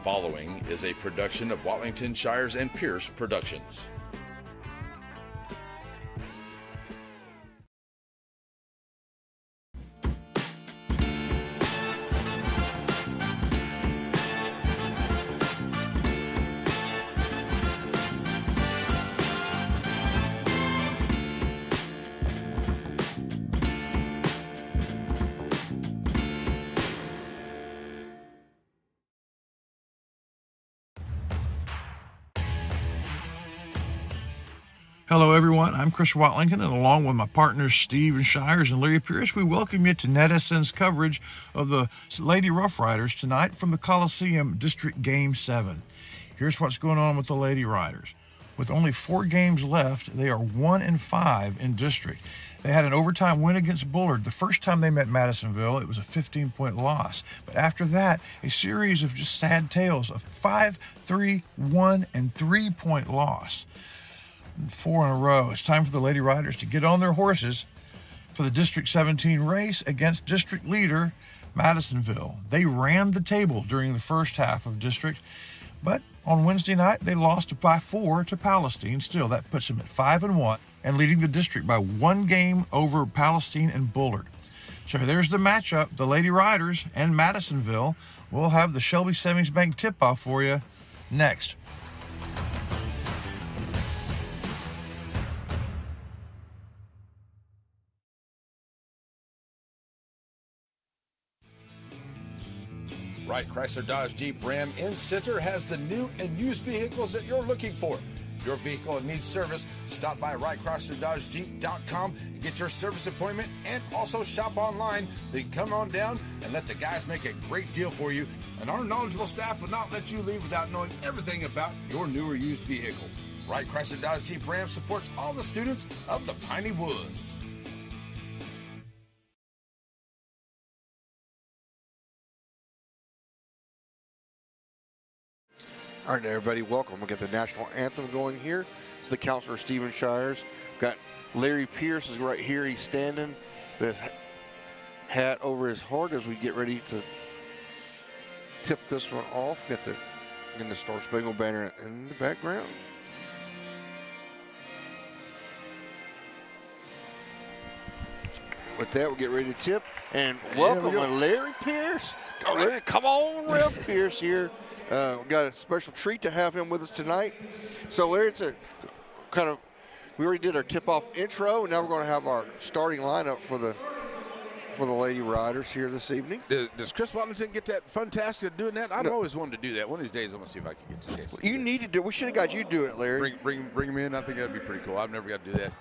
following is a production of Watlington Shires and Pierce Productions. Hello everyone, I'm Chris Watlington, and along with my partners Steve Shires and Larry Pierce, we welcome you to Madison's coverage of the Lady Rough Riders tonight from the Coliseum District Game 7. Here's what's going on with the Lady Riders. With only 4 games left, they are 1-5 in district. They had an overtime win against Bullard. The first time they met Madisonville, it was a 15-point loss. But after that, a series of just sad tales of 5, 3, 1, and 3-point loss. 4 in a row. It's time for the Lady Riders to get on their horses for the District 17 race against district leader Madisonville. They ran the table during the first half of district, but on Wednesday night they lost by 4 to Palestine. Still, that puts them at 5-1 and leading the district by 1 game over Palestine and Bullard. So there's the matchup. The Lady Riders and Madisonville. We'll have the Shelby Savings Bank tip-off for you next. Wright Chrysler Dodge Jeep Ram in Center has the new and used vehicles that you're looking for. If your vehicle needs service, stop by WrightChryslerDodgeJeep.com and get your service appointment, and also shop online. Then come on down and let the guys make a great deal for you. And our knowledgeable staff will not let you leave without knowing everything about your new or used vehicle. Wright Chrysler Dodge Jeep Ram supports all the students of the Piney Woods. All right, everybody, welcome. We'll get the national anthem going here. It's the counselor, Stephen Shires. Got Larry Pierce is right here. He's standing, the hat over his heart as we get ready to tip this one off. Got the Star Spangled Banner in the background. With that, we'll get ready to tip. And welcome Larry Pierce. Larry, come on, Ralph Pierce here. We've got a special treat to have him with us tonight. So, Larry, it's a kind of, we already did our tip-off intro, and now we're going to have our starting lineup for the Lady Riders here this evening. Does Chris Watlington get that fun task of doing that? I've always wanted to do that. One of these days, I'm going to see if I can get to this. You need to do it. We should have got you to do it, Larry. Bring him in. I think that'd be pretty cool. I've never got to do that.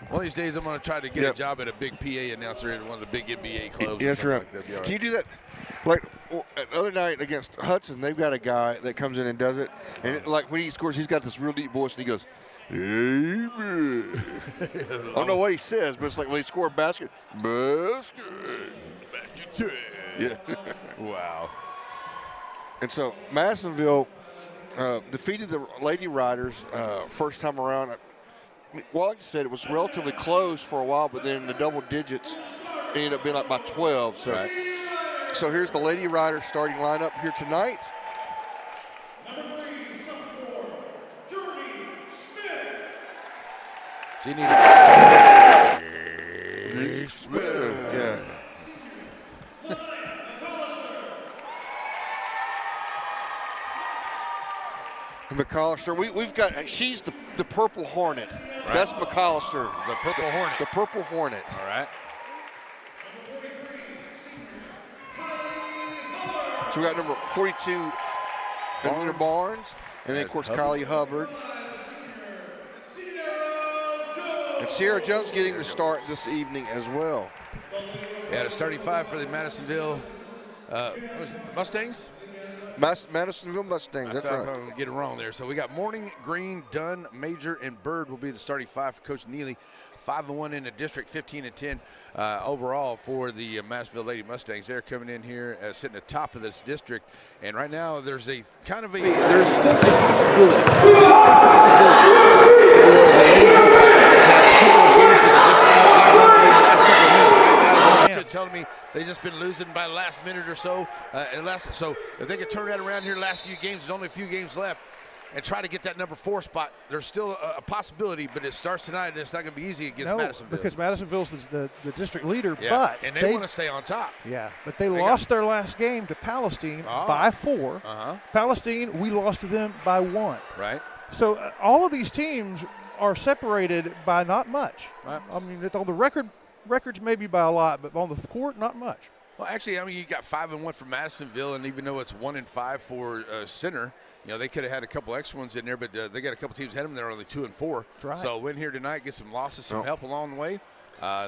One of these days, I'm going to try to get a job at a big PA announcer at one of the big NBA clubs. Yeah, that's right. Like that. Right. Can you do that? Like the other night against Hudson, they've got a guy that comes in and does it. And like when he scores, he's got this real deep voice, and he goes, "Amen." I don't know what he says, but it's like when he score a basket. Yeah. Wow. And so Madisonville defeated the Lady Riders first time around. Wallington said it was relatively close for a while, but then in the double digits, it ended up being like by 12. So. Right. So here's the Lady Riders starting lineup here tonight. She needed Smith. Yeah. McCollister, we've got, she's the Purple Hornet. Right. That's McCollister. The Purple Hornet. The Purple Hornet. All right. So we got number 42, Edwina Barnes, and then, of course, Kylie Hubbard. And Sierra Jones getting the start this evening as well. Yeah, the starting 5 for the Madisonville Mustangs? Madisonville Mustangs, that's right. I'm going to get it wrong there. So we got Morning, Green, Dunn, Major, and Bird will be the starting 5 for Coach Neely. 5-1 in the district, 15-10 overall for the Madisonville Lady Mustangs. They're coming in here sitting at the top of this district, and right now there's a kind of a telling me They've just been losing by the last minute or so. So if they could turn that around here the last few games, there's only a few games left, and try to get that number 4 spot, there's still a possibility, but it starts tonight, and it's not going to be easy against Madisonville. Because Madisonville's the district leader, but and they want to stay on top. Yeah, but they lost their last game to Palestine by 4. Palestine, we lost to them by 1. Right. So all of these teams are separated by not much. Right. I mean, on the records maybe by a lot, but on the court, not much. Well, actually, I mean, you got 5-1 for Madisonville, and even though it's 1-5 for Center, you know, they could have had a couple extra ones in there, but they got a couple teams ahead of them. They're only 2-4. Right. So win here tonight, get some losses, some help along the way.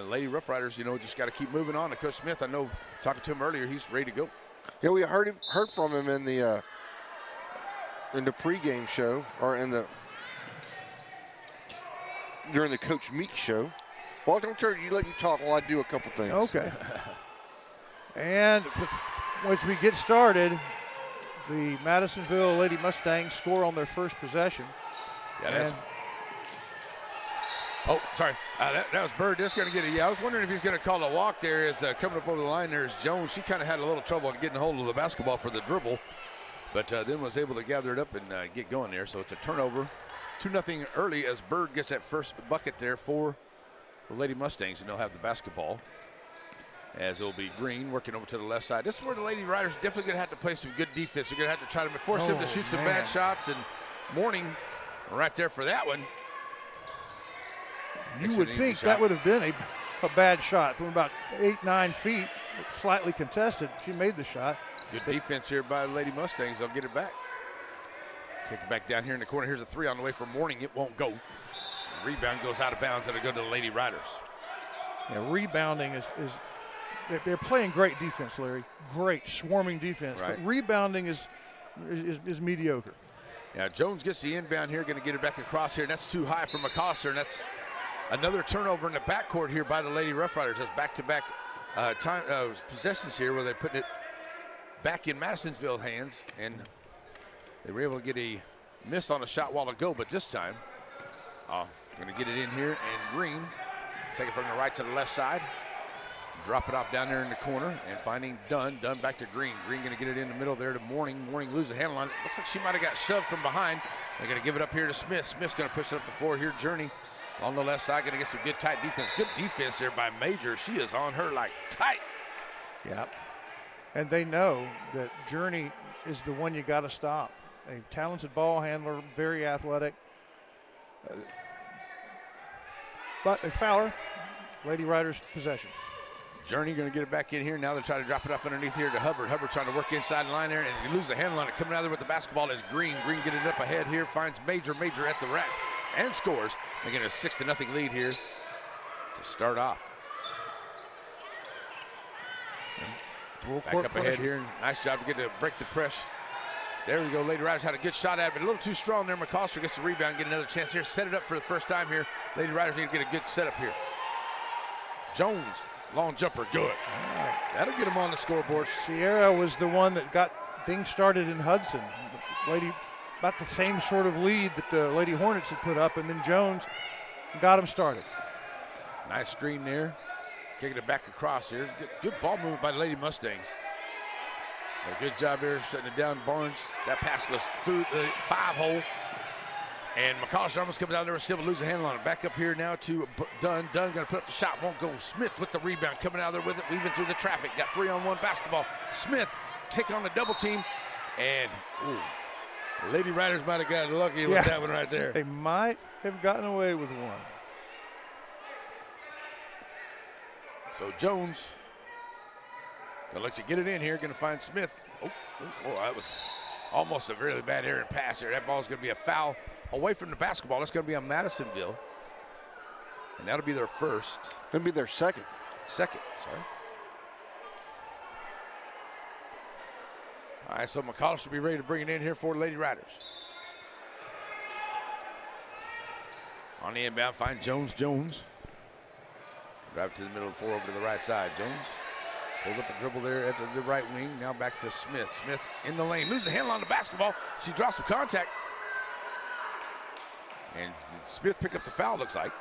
Lady Rough Riders, you know, just got to keep moving on. And Coach Smith, I know, talking to him earlier, he's ready to go. Yeah, we heard from him in the pregame show, or during the Coach Meek show. Well, don't let you talk while I do a couple things. Okay. And once we get started, the Madisonville Lady Mustangs score on their first possession. Yeah, oh, sorry. That was Bird just going to get it. Yeah, I was wondering if he's going to call a walk there. As coming up over the line, there's Jones. She kind of had a little trouble getting a hold of the basketball for the dribble, but then was able to gather it up and get going there. So it's a turnover. 2-0 early as Bird gets that first bucket there for the Lady Mustangs, and they'll have the basketball. As it'll be Green working over to the left side. This is where the Lady Riders definitely going to have to play some good defense. They're going to have to try to force them to shoot some bad shots. And Morning right there for that one. You would think that would have been a bad shot from about 8-9 feet, slightly contested. She made the shot. Good defense here by the Lady Mustangs. They'll get it back. Kick it back down here in the corner. Here's a 3 on the way for Morning. It won't go. The rebound goes out of bounds. It'll go to the Lady Riders. Yeah, rebounding is they're playing great defense, Larry. Great swarming defense, right. But rebounding is mediocre. Yeah, Jones gets the inbound here, going to get it back across here, and that's too high for McCoster, and that's another turnover in the backcourt here by the Lady Rough Riders. That's back-to-back possessions here where they're putting it back in Madisonville's hands, and they were able to get a miss on a shot while ago, but this time, going to get it in here, and Green take it from the right to the left side. Drop it off down there in the corner and finding Dunn. Dunn back to Green. Green going to get it in the middle there to Morning. Morning loses the handle on it. Looks like she might have got shoved from behind. They're going to give it up here to Smith. Smith's going to push it up the floor here. Journey on the left side. Going to get some good tight defense. Good defense there by Major. She is on her like tight. Yeah. And they know that Journey is the one you got to stop. A talented ball handler, very athletic. But they foul her. Lady Riders possession. Journey going to get it back in here. Now they're trying to drop it off underneath here to Hubbard. Hubbard trying to work inside the line there, and you lose the handle on it. Coming out there with the basketball is Green. Green getting it up ahead here, finds Major. Major at the rack and scores. Making a 6-0 lead here to start off. Back up ahead here. Nice job to break the press. There we go. Lady Riders had a good shot at it, but a little too strong there. McCoster gets the rebound, get another chance here. Set it up for the first time here. Lady Riders need to get a good setup here. Jones. Long jumper, good. Right. That'll get him on the scoreboard. Sierra was the one that got things started in Hudson. Lady, about the same sort of lead that the Lady Hornets had put up, and then Jones got him started. Nice screen there. Kicking it back across here. Good ball movement by the Lady Mustangs. A good job there shutting it down. Barnes, that pass goes through the 5-hole. And McCollum almost coming down there, still lose the handle on it. Back up here now to Dunn. Dunn going to put up the shot, won't go. Smith with the rebound, coming out there with it, weaving through the traffic. Got 3-on-1 basketball. Smith take on the double team, and Lady Riders might have got lucky with that one right there. They might have gotten away with one. So Jones going to let you get it in here, going to find Smith. Oh, that was almost a really bad errant pass here. That ball's going to be a foul. Away from the basketball, it's going to be on Madisonville. And that'll be their first. Going to be their second. Sorry. All right, so McCollum should be ready to bring it in here for the Lady Riders. On the inbound, find Jones. Drive it to the middle of the floor over to the right side. Jones pulls up a dribble there at the right wing. Now back to Smith. Smith in the lane. Loses the handle on the basketball. She drops some contact. And Smith picked up the foul, looks like.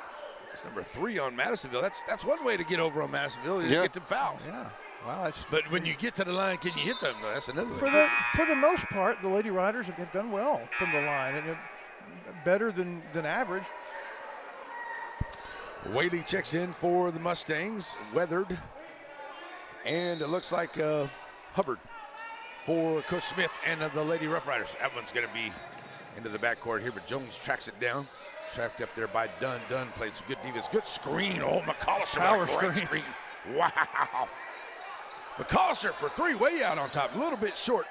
It's number 3 on Madisonville. That's one way to get over on Madisonville, is to get them fouls. Yeah. Wow, but when you get to the line, can you hit them? That's another for thing. for the most part, the Lady Riders have done well from the line, and better than average. Whaley checks in for the Mustangs, Weathered, and it looks like Hubbard for Coach Smith and the Lady Rough Riders. That one's going to be into the backcourt here, but Jones tracks it down. Trapped up there by Dunn. Dunn plays some good defense. Good screen. Oh, McCollister. Power screen. Wow. McCollister for three, way out on top. A little bit short.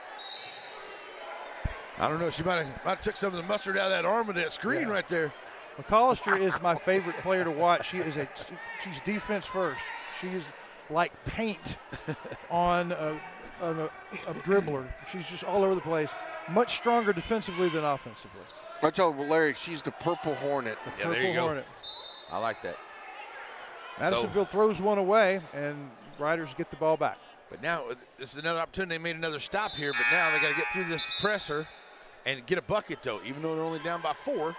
I don't know. She might have took some of the mustard out of that arm of that screen right there. McCollister is my favorite player to watch. She's defense first. She is like paint on a dribbler. She's just all over the place. Much stronger defensively than offensively. I told Larry she's the Purple Hornet. Yeah, there you go. I like that. Madisonville throws one away, and Riders get the ball back. But now this is another opportunity. They made another stop here, but now they got to get through this presser and get a bucket, though, even though they're only down by 4.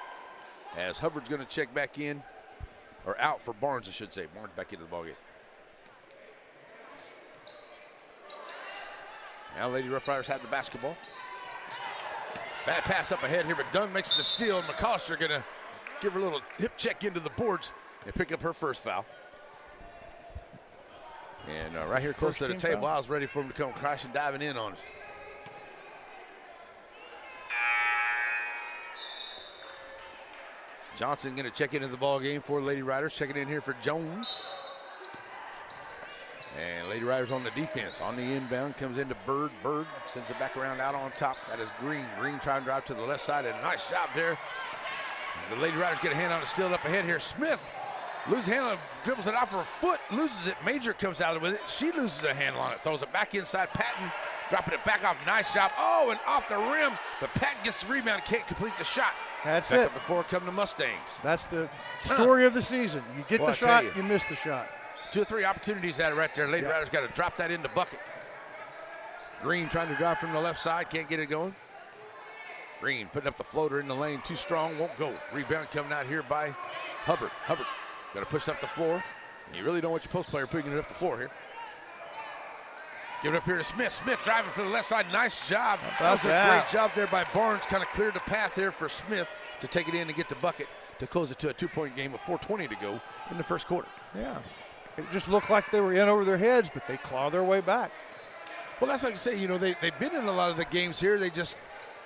As Hubbard's going to check back in, or out for Barnes, I should say. Barnes back into the ballgame. Now Lady Rough Riders have the basketball. Bad pass up ahead here, but Dunn makes the steal. And McCollister going to give her a little hip check into the boards and pick up her first foul. And right here close to the table, I was ready for him to come crashing, diving in on us. Johnson going to check into the ball game for Lady Riders. Checking in here for Jones. And Lady Riders on the defense. On the inbound, comes into Bird. Bird sends it back around out on top. That is Green. Green trying to drive to the left side. And a nice job there. As the Lady Riders get a hand on it, still up ahead here. Smith loses a handle on it, dribbles it off her foot, loses it. Major comes out with it. She loses a handle on it, throws it back inside. Patton dropping it back off. Nice job. Oh, and off the rim. But Patton gets the rebound, can't complete the shot. That's back it. Up before come the Mustangs. That's the story of the season. You get the shot, you miss the shot. 2 or 3 opportunities at it right there. Lady Riders got to drop that in the bucket. Green trying to drive from the left side, can't get it going. Green putting up the floater in the lane, too strong, won't go. Rebound coming out here by Hubbard. Hubbard got to push up the floor. And you really don't want your post player putting it up the floor here. Give it up here to Smith. Smith driving for the left side. Nice job. That was a great job there by Barnes. Kind of cleared the path there for Smith to take it in and get the bucket to close it to a 2-point game with 4:20 to go in the first quarter. Yeah. It just looked like they were in over their heads, but they claw their way back. Well, that's like I say, they've been in a lot of the games here. They just,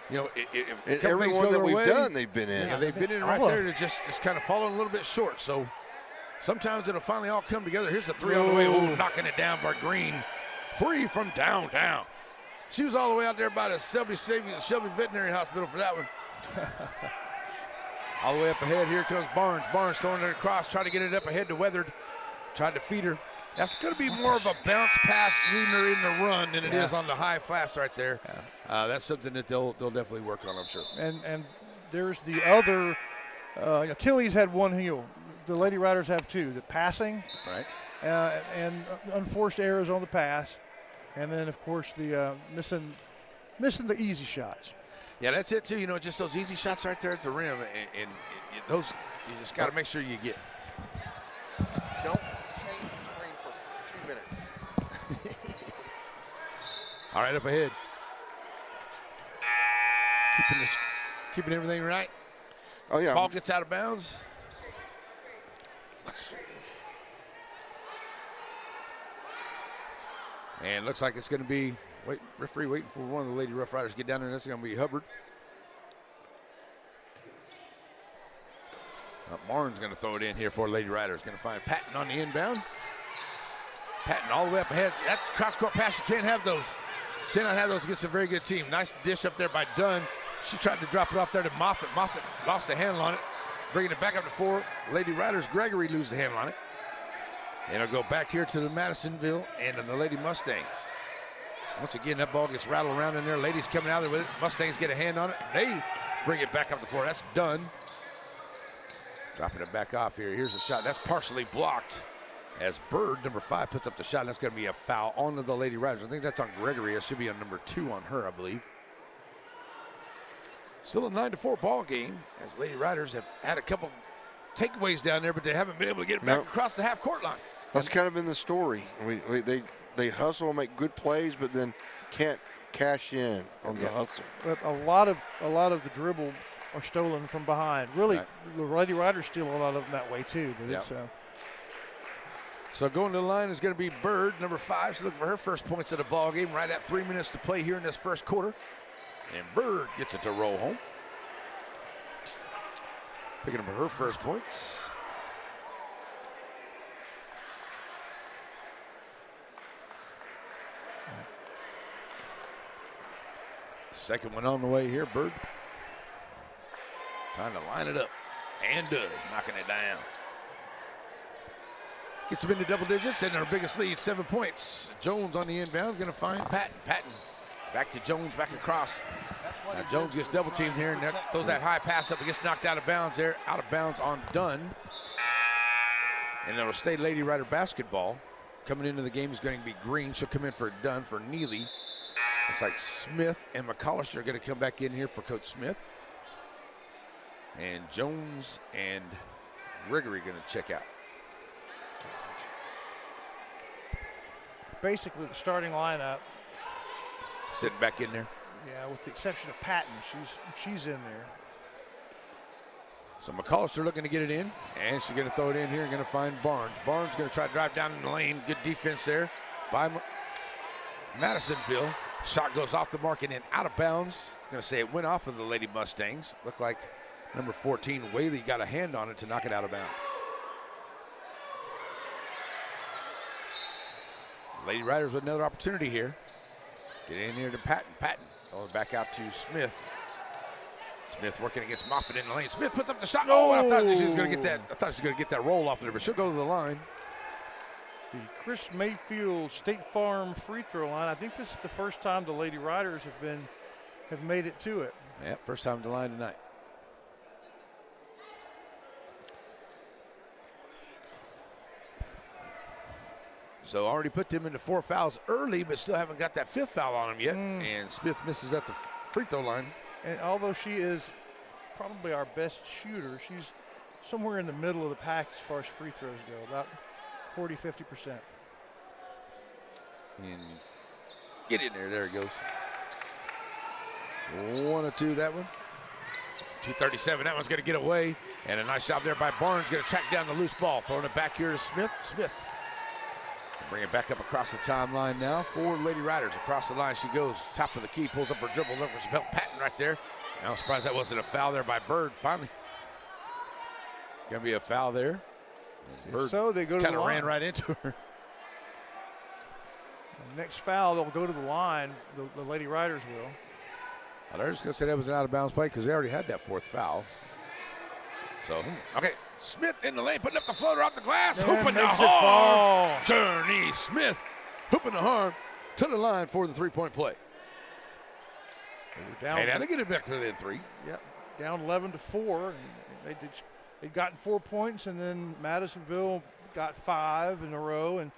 if everyone that we've done, they've been in. Yeah, they've been in right there to just kind of falling a little bit short. So sometimes it'll finally all come together. Here's the 3 on the way. Ooh, knocking it down by Green. 3 from downtown. She was all the way out there by the Shelby Veterinary Hospital for that one. All the way up ahead, here comes Barnes. Barnes throwing it across, trying to get it up ahead to Weathered. Tried to feed her. That's going to be more of a bounce pass leading her in the run than it is on the high fast right there. Yeah. That's something that they'll definitely work on, I'm sure. And there's the other, Achilles had one heel. The Lady Riders have 2. The passing. Right. And unforced errors on the pass. And then, of course, the missing the easy shots. Yeah, that's it, too. Just those easy shots right there at the rim. And those you just got to make sure you get. Don't change the screen for 2 minutes. All right, up ahead. Keeping everything right. Oh, yeah. Ball gets out of bounds. And looks like it's going to be referee waiting for one of the Lady Rough Riders to get down there. That's going to be Hubbard. Barnes going to throw it in here for Lady Riders. Going to find Patton on the inbound. Patton all the way up ahead. That's cross-court pass. You can't have those. Cannot have those against a very good team. Nice dish up there by Dunn. She tried to drop it off there to Moffitt. Moffitt lost the handle on it. Bringing it back up to 4. Lady Riders, Gregory loses the handle on it. And it'll go back here to the Madisonville and the Lady Mustangs. Once again, that ball gets rattled around in there. Ladies coming out there with it. Mustangs get a hand on it. They bring it back up the floor. That's done. Dropping it back off here. Here's a shot. That's partially blocked as Bird, number 5, puts up the shot. That's going to be a foul on the Lady Riders. I think that's on Gregory. It should be on number 2 on her, I believe. Still a 9-4 ball game as Lady Riders have had a couple takeaways down there, but they haven't been able to get it back across the half-court line. That's kind of been the story. They they hustle and make good plays, but then can't cash in on the hustle. A lot of the dribble are stolen from behind. Really, the Lady Riders steal a lot of them that way too. But it's so going to the line is going to be Bird, number 5. She's looking for her first points of the ball game. Right at 3 minutes to play here in this first quarter, and Bird gets it to roll home, picking up her first points. Second one on the way here, Bird. Trying to line it up, and does, knocking it down. Gets them into double digits, and their biggest lead, 7 points. Jones on the inbound, going to find Patton. Patton back to Jones, back across. Now Jones gets double teamed here, and throws that high pass up. It gets knocked out of bounds there. Out of bounds on Dunn. And it'll stay Lady Rider basketball. Coming into the game is going to be Green. She'll come in for Dunn for Neely. Looks like Smith and McCollister are going to come back in here for Coach Smith. And Jones and Gregory going to check out. basically the starting lineup. Sitting back in there. Yeah, with the exception of Patton, she's in there. So McCollister looking to get it in, and she's going to throw it in here and going to find Barnes. Barnes going to try to drive down in the lane. Good defense there by Madisonville. Shot goes off the mark and in out of bounds. Going to say it went off of the Lady Mustangs. Looked like number 14, Whaley, got a hand on it to knock it out of bounds. So Lady Riders with another opportunity here. Get in here to Patton. Patton going back out to Smith. Smith working against Moffitt in the lane. Smith puts up the shot. Oh, I thought she was going to get that. I thought she was going to get that roll off there, but she'll go to the line. The Chris Mayfield State Farm free throw line. I think this is the first time the Lady Riders have made it to it. Yeah, first time to the line tonight. So already put them into 4 fouls early, but still haven't got that 5th foul on them yet. And Smith misses at the free throw line. And although she is probably our best shooter, she's somewhere in the middle of the pack as far as free throws go, about 40–50%. And get in there. There it goes. 1 or 2, that one. 2:37. That one's going to get away. And a nice job there by Barnes. Going to track down the loose ball. Throwing it back here to Smith. Smith. Bring it back up across the timeline now for Lady Riders. Across the line she goes. Top of the key. Pulls up her dribble. Looking for some help. Patton right there. Now I'm surprised that wasn't a foul there by Bird. Finally. Going to be a foul there. Bird so they go to the line. Kind of ran right into her. The next foul, they'll go to the line. The Lady Riders will. Well, they're just going to say that was an out-of-bounds play because they already had that 4th foul. So, okay. Smith in the lane, putting up the floater off the glass. Hooping the harm. Journey Smith hooping the harm to the line for the 3-point play. Down. Hey, now they get it back within 3. Yep, down 11-4. And they'd gotten 4 points, and then Madisonville got 5 in a row, and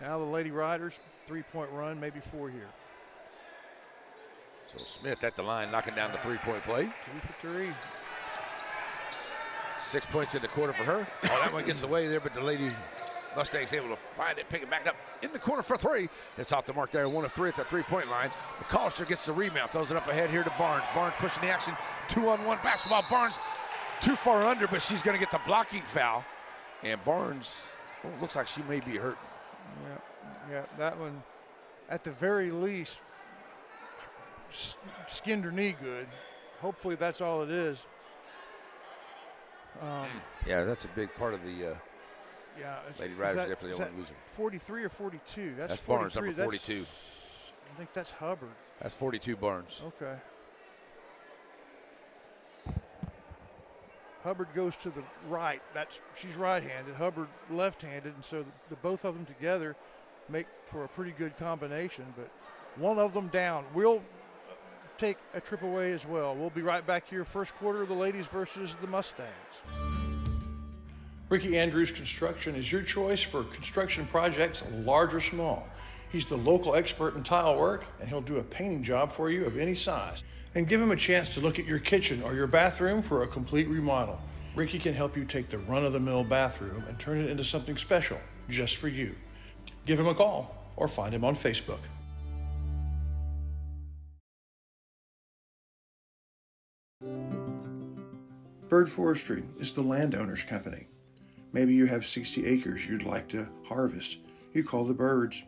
now the Lady Riders 3-point run, maybe 4 here. So Smith at the line, knocking down the 3-point play. 2 for 3. 6 points in the quarter for her. Oh, that one gets away there, but the Lady Mustangs able to find it, pick it back up in the corner for 3. It's off the mark there, 1 of 3 at the 3-point line. McCollister gets the rebound, throws it up ahead here to Barnes. Barnes pushing the action, 2-on-1 basketball. Barnes too far under, but she's going to get the blocking foul. And Barnes, looks like she may be hurt. Yeah, that one, at the very least, skinned her knee good. Hopefully that's all it is. Yeah, that's a big part of the Lady Riders definitely don't want to lose her. 43 or 42? That's Barnes, number 42. I think that's Hubbard. That's 42 Barnes. Okay. Hubbard goes to the right. She's right-handed. Hubbard left-handed, and so the both of them together make for a pretty good combination. But one of them down. We'll take a trip away as well. We'll be right back here. First quarter of the ladies versus the Mustangs. Ricky Andrews Construction is your choice for construction projects, large or small. He's the local expert in tile work, and he'll do a painting job for you of any size. And give him a chance to look at your kitchen or your bathroom for a complete remodel. Ricky can help you take the run-of-the-mill bathroom and turn it into something special just for you. Give him a call, or find him on Facebook. Bird Forestry is the landowner's company. Maybe you have 60 acres you'd like to harvest. You call the birds.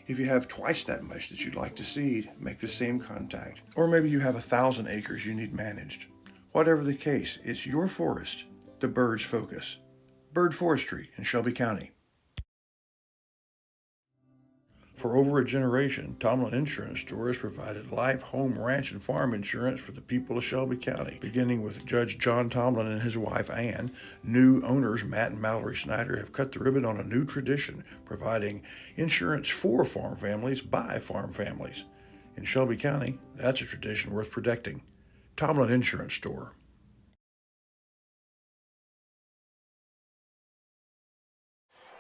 If you have twice that much that you'd like to seed, make the same contact. Or maybe you have 1,000 acres you need managed. Whatever the case, it's your forest, the birds focus. Bird Forestry in Shelby County. For over a generation, Tomlin Insurance Store has provided life, home, ranch, and farm insurance for the people of Shelby County. Beginning with Judge John Tomlin and his wife Ann, new owners Matt and Mallory Snyder have cut the ribbon on a new tradition, providing insurance for farm families by farm families. In Shelby County, that's a tradition worth protecting. Tomlin Insurance Store.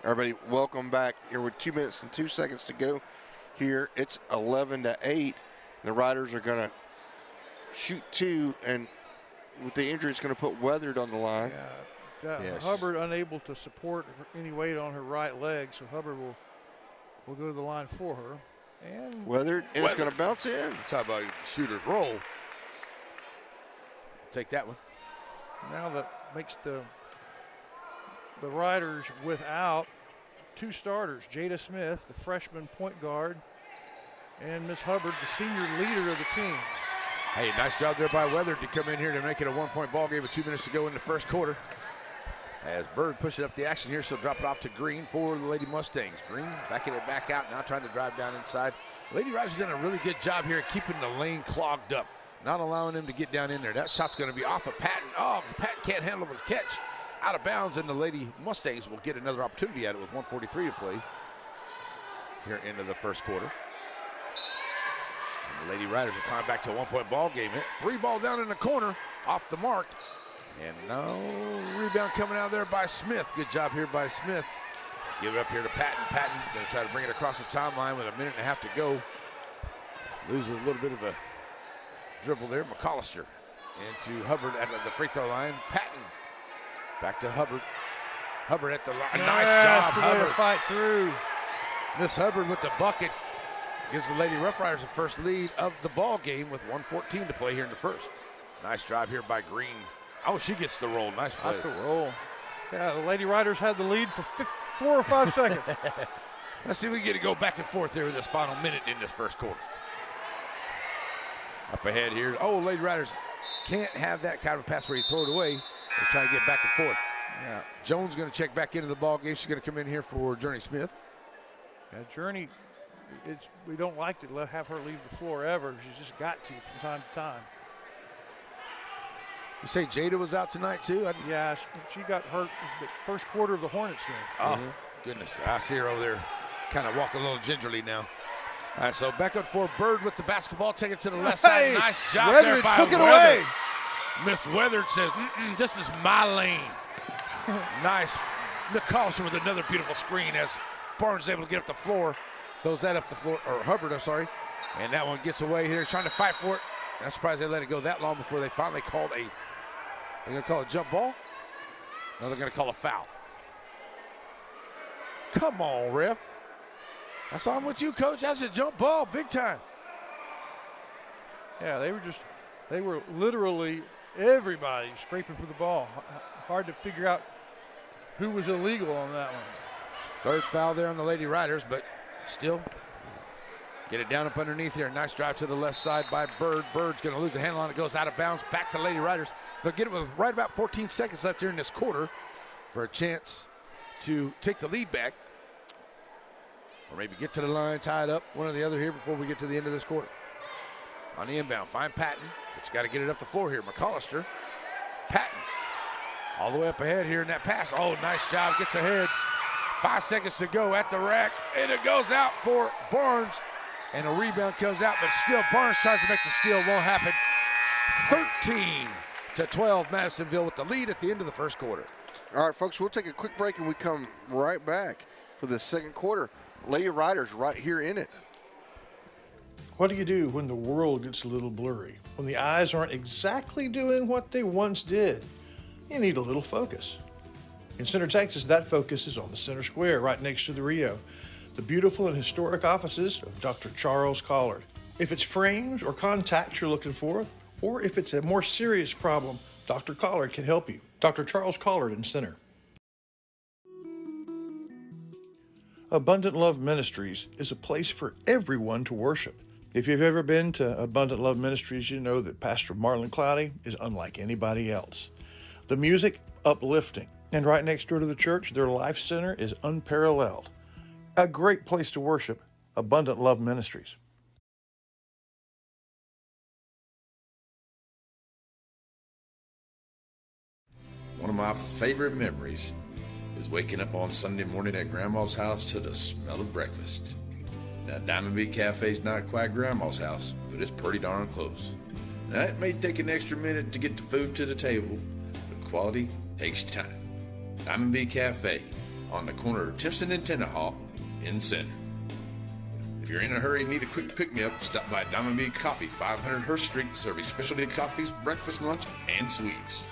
Everybody, welcome back. Here with 2 minutes and 2 seconds to go. Here, it's 11-8. The Riders are going to shoot two, and with the injury, it's going to put Weathered on the line. Yeah. Yes. Hubbard unable to support any weight on her right leg, so Hubbard will go to the line for her. And Weathered, and it's going to bounce in. Talk about shooter's roll. Take that one. now that makes the Riders without two starters, Jada Smith, the freshman point guard, and Miss Hubbard, the senior leader of the team. Hey, nice job there by Weathered to come in here to make it a one-point ball game with 2 minutes to go in the first quarter. As Bird pushes up the action here, she'll drop it off to Green for the Lady Mustangs. Green backing it back out, now trying to drive down inside. Lady Riders has done a really good job here at keeping the lane clogged up, not allowing them to get down in there. That shot's going to be off of Patton. Oh, Patton can't handle the catch. Out of bounds, and the Lady Mustangs will get another opportunity at it with 1:43 to play here into the first quarter. And the Lady Riders will climb back to a one-point ball game. Three ball down in the corner, off the mark. And no rebound coming out there by Smith. Good job here by Smith. Give it up here to Patton. Patton going to try to bring it across the timeline with a minute and a half to go. Loses a little bit of a dribble there. McAllister into Hubbard at the free throw line. Patton back to Hubbard. Hubbard at the line. Nice job, Hubbard. Fight through. Miss Hubbard with the bucket gives the Lady Rough Riders the first lead of the ball game with 1:14 to play here in the first. Nice drive here by Green. Oh, she gets the roll. Nice play. Got the roll. Yeah, the Lady Riders had the lead for 4 or 5 seconds. Let's see if we get to go back and forth here with this final minute in this first quarter. Up ahead here. Oh, Lady Riders can't have that kind of pass where you throw it away. They're trying to get back and forth. Yeah. Jones going to check back into the ball game. She's going to come in here for Journey Smith. Yeah, Journey, we don't like to have her leave the floor ever. She's just got to from time to time. You say Jada was out tonight too? Yeah, she got hurt the first quarter of the Hornets game. Oh, goodness. I see her over there kind of walking a little gingerly now. All right, so back up for Bird with the basketball. Take it to the left side. Nice job there by took it Weathered. away. Miss Weathered says, this is my lane. Nice. McCallison with another beautiful screen as Barnes is able to get up the floor. Throws that up the floor, or Hubbard, I'm sorry. And that one gets away here, trying to fight for it. I'm surprised they let it go that long before they finally called they're going to call a jump ball? No, they're going to call a foul. Come on, ref. That's all I'm with you, coach. That's a jump ball, big time. Yeah, they were literally everybody scraping for the ball. Hard to figure out who was illegal on that one. Third foul there on the Lady Riders, but still get it down up underneath here. Nice drive to the left side by Bird. Bird's going to lose the handle on it. Goes out of bounds. Back to the Lady Riders. They'll get it with right about 14 seconds left here in this quarter for a chance to take the lead back. Or maybe get to the line, tie it up, one or the other here before we get to the end of this quarter. On the inbound, find Patton, but you got to get it up the floor here. McAllister, Patton, all the way up ahead here in that pass. Oh, nice job, gets ahead. 5 seconds to go at the rack, and it goes out for Barnes, and a rebound comes out, but still Barnes tries to make the steal, won't happen. 13-12, Madisonville with the lead at the end of the first quarter. All right, folks, we'll take a quick break, and we come right back for the second quarter. Lady Riders right here in it. What do you do when the world gets a little blurry? When the eyes aren't exactly doing what they once did? You need a little focus. In Center, Texas, that focus is on the center square right next to the Rio. the beautiful and historic offices of Dr. Charles Collard. If it's frames or contacts you're looking for, or if it's a more serious problem, Dr. Collard can help you. Dr. Charles Collard in Center. Abundant Love Ministries is a place for everyone to worship. If you've ever been to Abundant Love Ministries, you know that Pastor Marlon Cloudy is unlike anybody else. The music, uplifting. And right next door to the church, their life center is unparalleled. A great place to worship, Abundant Love Ministries. One of my favorite memories is waking up on Sunday morning at Grandma's house to the smell of breakfast. Now, Diamond B Cafe's not quite Grandma's house, but it's pretty darn close. Now, it may take an extra minute to get the food to the table, but quality takes time. Diamond B Cafe on the corner of Timpson and Tenahawk in Center. If you're in a hurry and need a quick pick-me-up, stop by Diamond B Coffee, 500 Hurst Street, serving specialty coffees, breakfast, lunch, and sweets.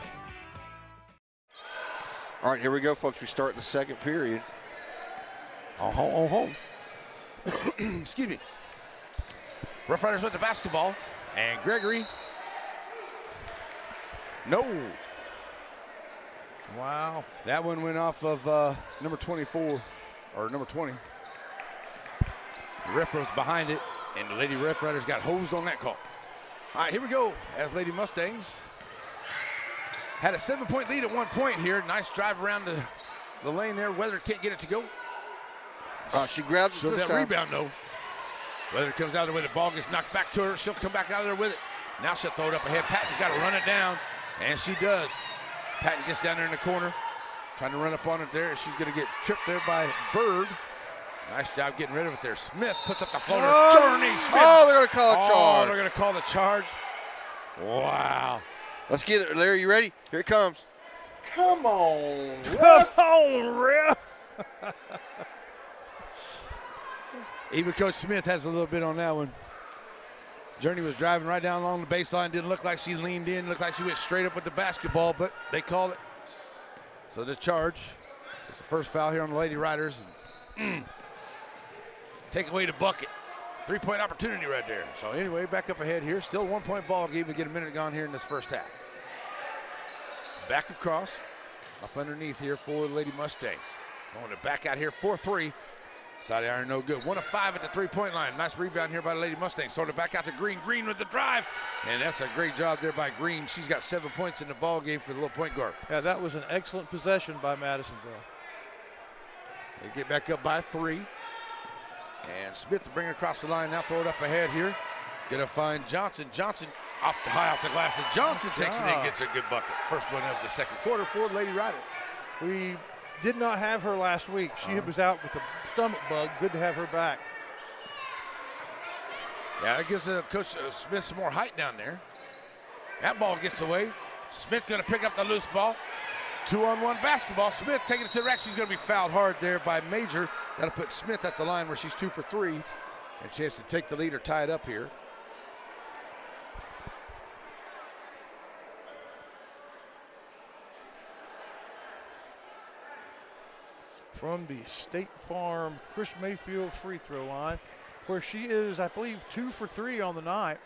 All right, here we go, folks. We start the second period. Excuse me. Rough Riders with the basketball, and Gregory. No. Wow. That one went off of number 24, or number 20. The ref was behind it, and the Lady Rough Riders got hosed on that call. All right, here we go, as Lady Mustangs had a 7-point lead at one point here. Nice drive around the lane there. Weather can't get it to go. She grabs it this that time. Rebound, though. Weather comes out of there with it. Ball gets knocked back to her. She'll come back out of there with it. Now she'll throw it up ahead. Patton's got to run it down, and she does. Patton gets down there in the corner, trying to run up on it there. She's going to get tripped there by Bird. Nice job getting rid of it there. Smith puts up the floater. Journey Smith. Oh, they're going to call a charge. Oh, they're going to call the charge. Wow. Let's get it. Larry, you ready? Here it comes. Come on, Come on, ref. Even Coach Smith has a little bit on that one. Journey was driving right down along the baseline. Didn't look like she leaned in. Looked like she went straight up with the basketball, but they called it. So the charge. It's the first foul here on the Lady Riders. Take away the bucket. 3-point opportunity right there. So anyway, back up ahead here. Still 1-point ball game. We get a minute gone here in this first half. Back across. Up underneath here for the Lady Mustangs. Going to back out here 4-3. Side iron no good. 1 of 5 at the 3-point line. Nice rebound here by the Lady Mustangs. Sort of back out to Green. Green with the drive. And that's a great job there by Green. She's got 7 points in the ball game for the little point guard. Yeah, that was an excellent possession by Madisonville. They get back up by 3. And Smith to bring it across the line. Now throw it up ahead here. Gonna find Johnson. Johnson high off the glass. And Johnson takes it and gets a good bucket. First one of the second quarter for the Lady Rider. We did not have her last week. She was out with a stomach bug. Good to have her back. Yeah, that gives Coach Smith some more height down there. That ball gets away. Smith gonna pick up the loose ball. 2-on-1 basketball. Smith taking it to the rack. She's going to be fouled hard there by Major. Got to put Smith at the line where she's 2 for 3. A chance to take the lead or tie it up here. From the State Farm Chris Mayfield free throw line, where she is, I believe, 2 for 3 on the night.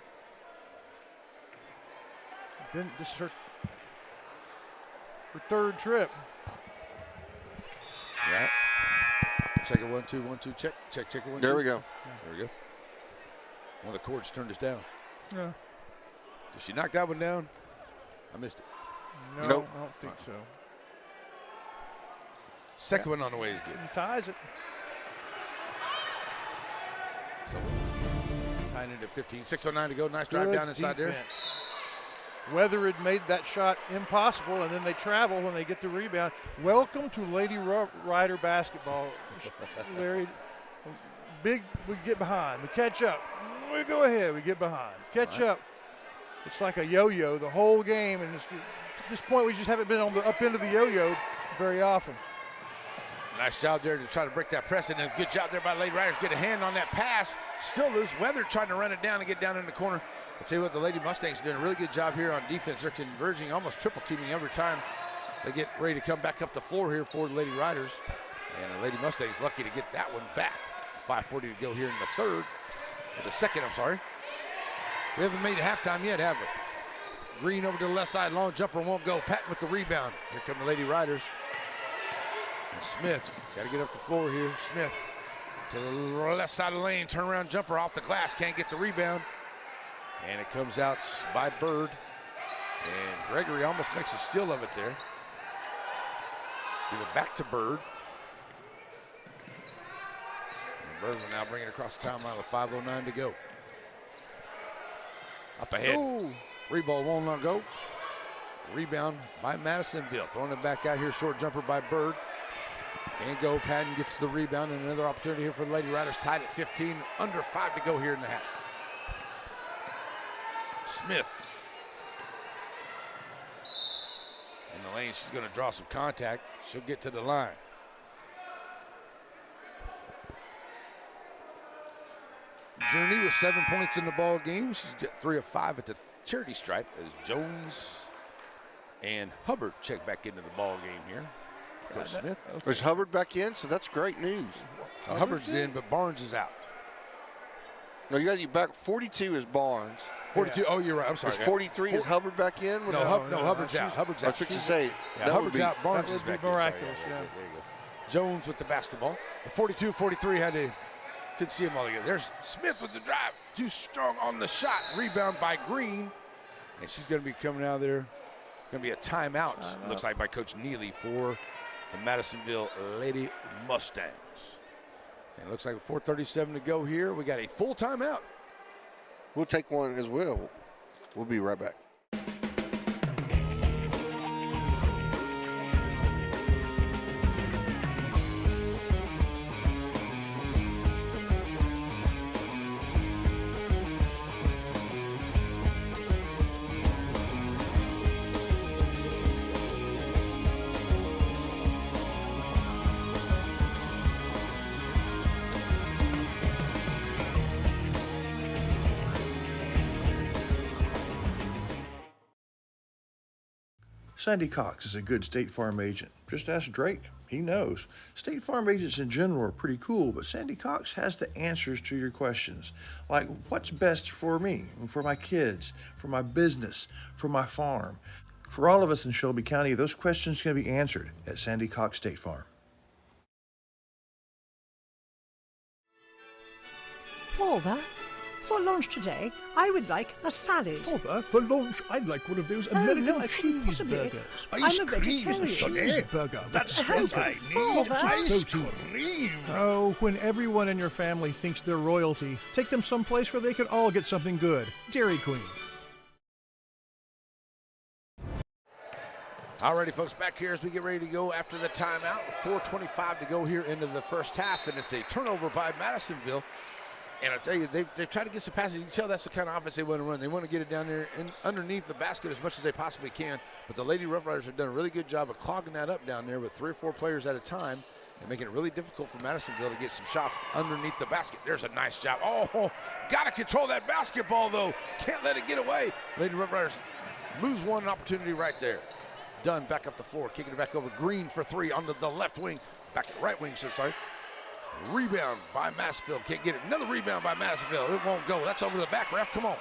Then this is her third trip. Right. Check it 1, 2, 1, 2. Check it 1, 2. There we go. There we go. One of the cords turned us down. Yeah. Did she knock that one down? I missed it. No, Nope. I don't think so. Second one on the way is good. And ties it. So tying it at 15. 6:09 to go. Nice drive Good down inside defense. there. Weather had made that shot impossible, and then they travel when they get the rebound. Welcome to Lady Rider basketball, Larry. We get behind. We catch up. We go ahead. We get behind. Catch up. It's like a yo-yo the whole game, and at this point we just haven't been on the up end of the yo-yo very often. Nice job there to try to break that press, and a good job there by Lady Riders. Get a hand on that pass. Still loose. Weather trying to run it down and get down in the corner. I'll tell you what, the Lady Mustangs are doing a really good job here on defense. They're converging, almost triple teaming every time they get ready to come back up the floor here for the Lady Riders. And the Lady Mustangs lucky to get that one back. 5:40 to go here in the third. Or the second, I'm sorry. We haven't made it halftime yet, have we? Green over to the left side. Long jumper won't go. Patton with the rebound. Here come the Lady Riders. And Smith. Got to get up the floor here. Smith to the left side of the lane. Turnaround jumper off the glass. Can't get the rebound. And it comes out by Bird. And Gregory almost makes a steal of it there. Give it back to Bird. And Bird will now bring it across the timeline with 5:09 to go. Up ahead. Ooh. Free ball won't not go. Rebound by Madisonville. Throwing it back out here. Short jumper by Bird. Can't go. Patton gets the rebound. And another opportunity here for the Lady Riders. Tied at 15. Under 5 to go here in the half. Smith. In the lane, she's going to draw some contact. She'll get to the line. Journey with 7 points in the ball game. She's got 3 of 5 at the charity stripe as Jones and Hubbard check back into the ball game here. Coach Smith. Is Hubbard back in? So that's great news. Hubbard's in, but Barnes is out. No, you got you back. 42 is Barnes. 42. Yeah. Oh, you're right. I'm sorry. Is 43 is Hubbard back in? No, Hubbard's out. Hubbard's out. That's what you say. Yeah, Hubbard's out. Barnes is back in. Miraculous. Sorry, there you go. Jones with the basketball. The 42-43 had to. Couldn't see him all together. There's Smith with the drive. Too strong on the shot. Rebound by Green. And she's going to be coming out of there. Going to be a timeout. Looks like by Coach Neely for the Madisonville Lady Mustangs. And it looks like 4:37 to go here. We got a full timeout. We'll take one as well. We'll be right back. Sandy Cox is a good State Farm agent. Just ask Drake. He knows. State Farm agents in general are pretty cool, but Sandy Cox has the answers to your questions. Like, what's best for me, for my kids, for my business, for my farm? For all of us in Shelby County, those questions can be answered at Sandy Cox State Farm. Father, for lunch today, I would like a salad. Father, for lunch, I'd like one of those American no, I couldn't possibly. cheeseburgers. I'm a vegetarian. Cheeseburger. That's Help, what I need. Father. Ice cream. Oh, when everyone in your family thinks they're royalty, take them someplace where they can all get something good. Dairy Queen. Alrighty, folks, back here as we get ready to go after the timeout. 4:25 to go here into the first half, and it's a turnover by Madisonville. And I tell you, they've tried to get some passes. You can tell that's the kind of offense they want to run. They want to get it down there underneath the basket as much as they possibly can. But the Lady Rough Riders have done a really good job of clogging that up down there with 3 or 4 players at a time and making it really difficult for Madisonville to get some shots underneath the basket. There's a nice job. Oh, got to control that basketball, though. Can't let it get away. Lady Rough Riders lose one opportunity right there. Dunn back up the floor, kicking it back over. Green for 3 on the left wing. Back at right wing, sorry. Rebound by Madisonville. Can't get it. Another rebound by Madisonville. It won't go. That's over the back, ref. Come on.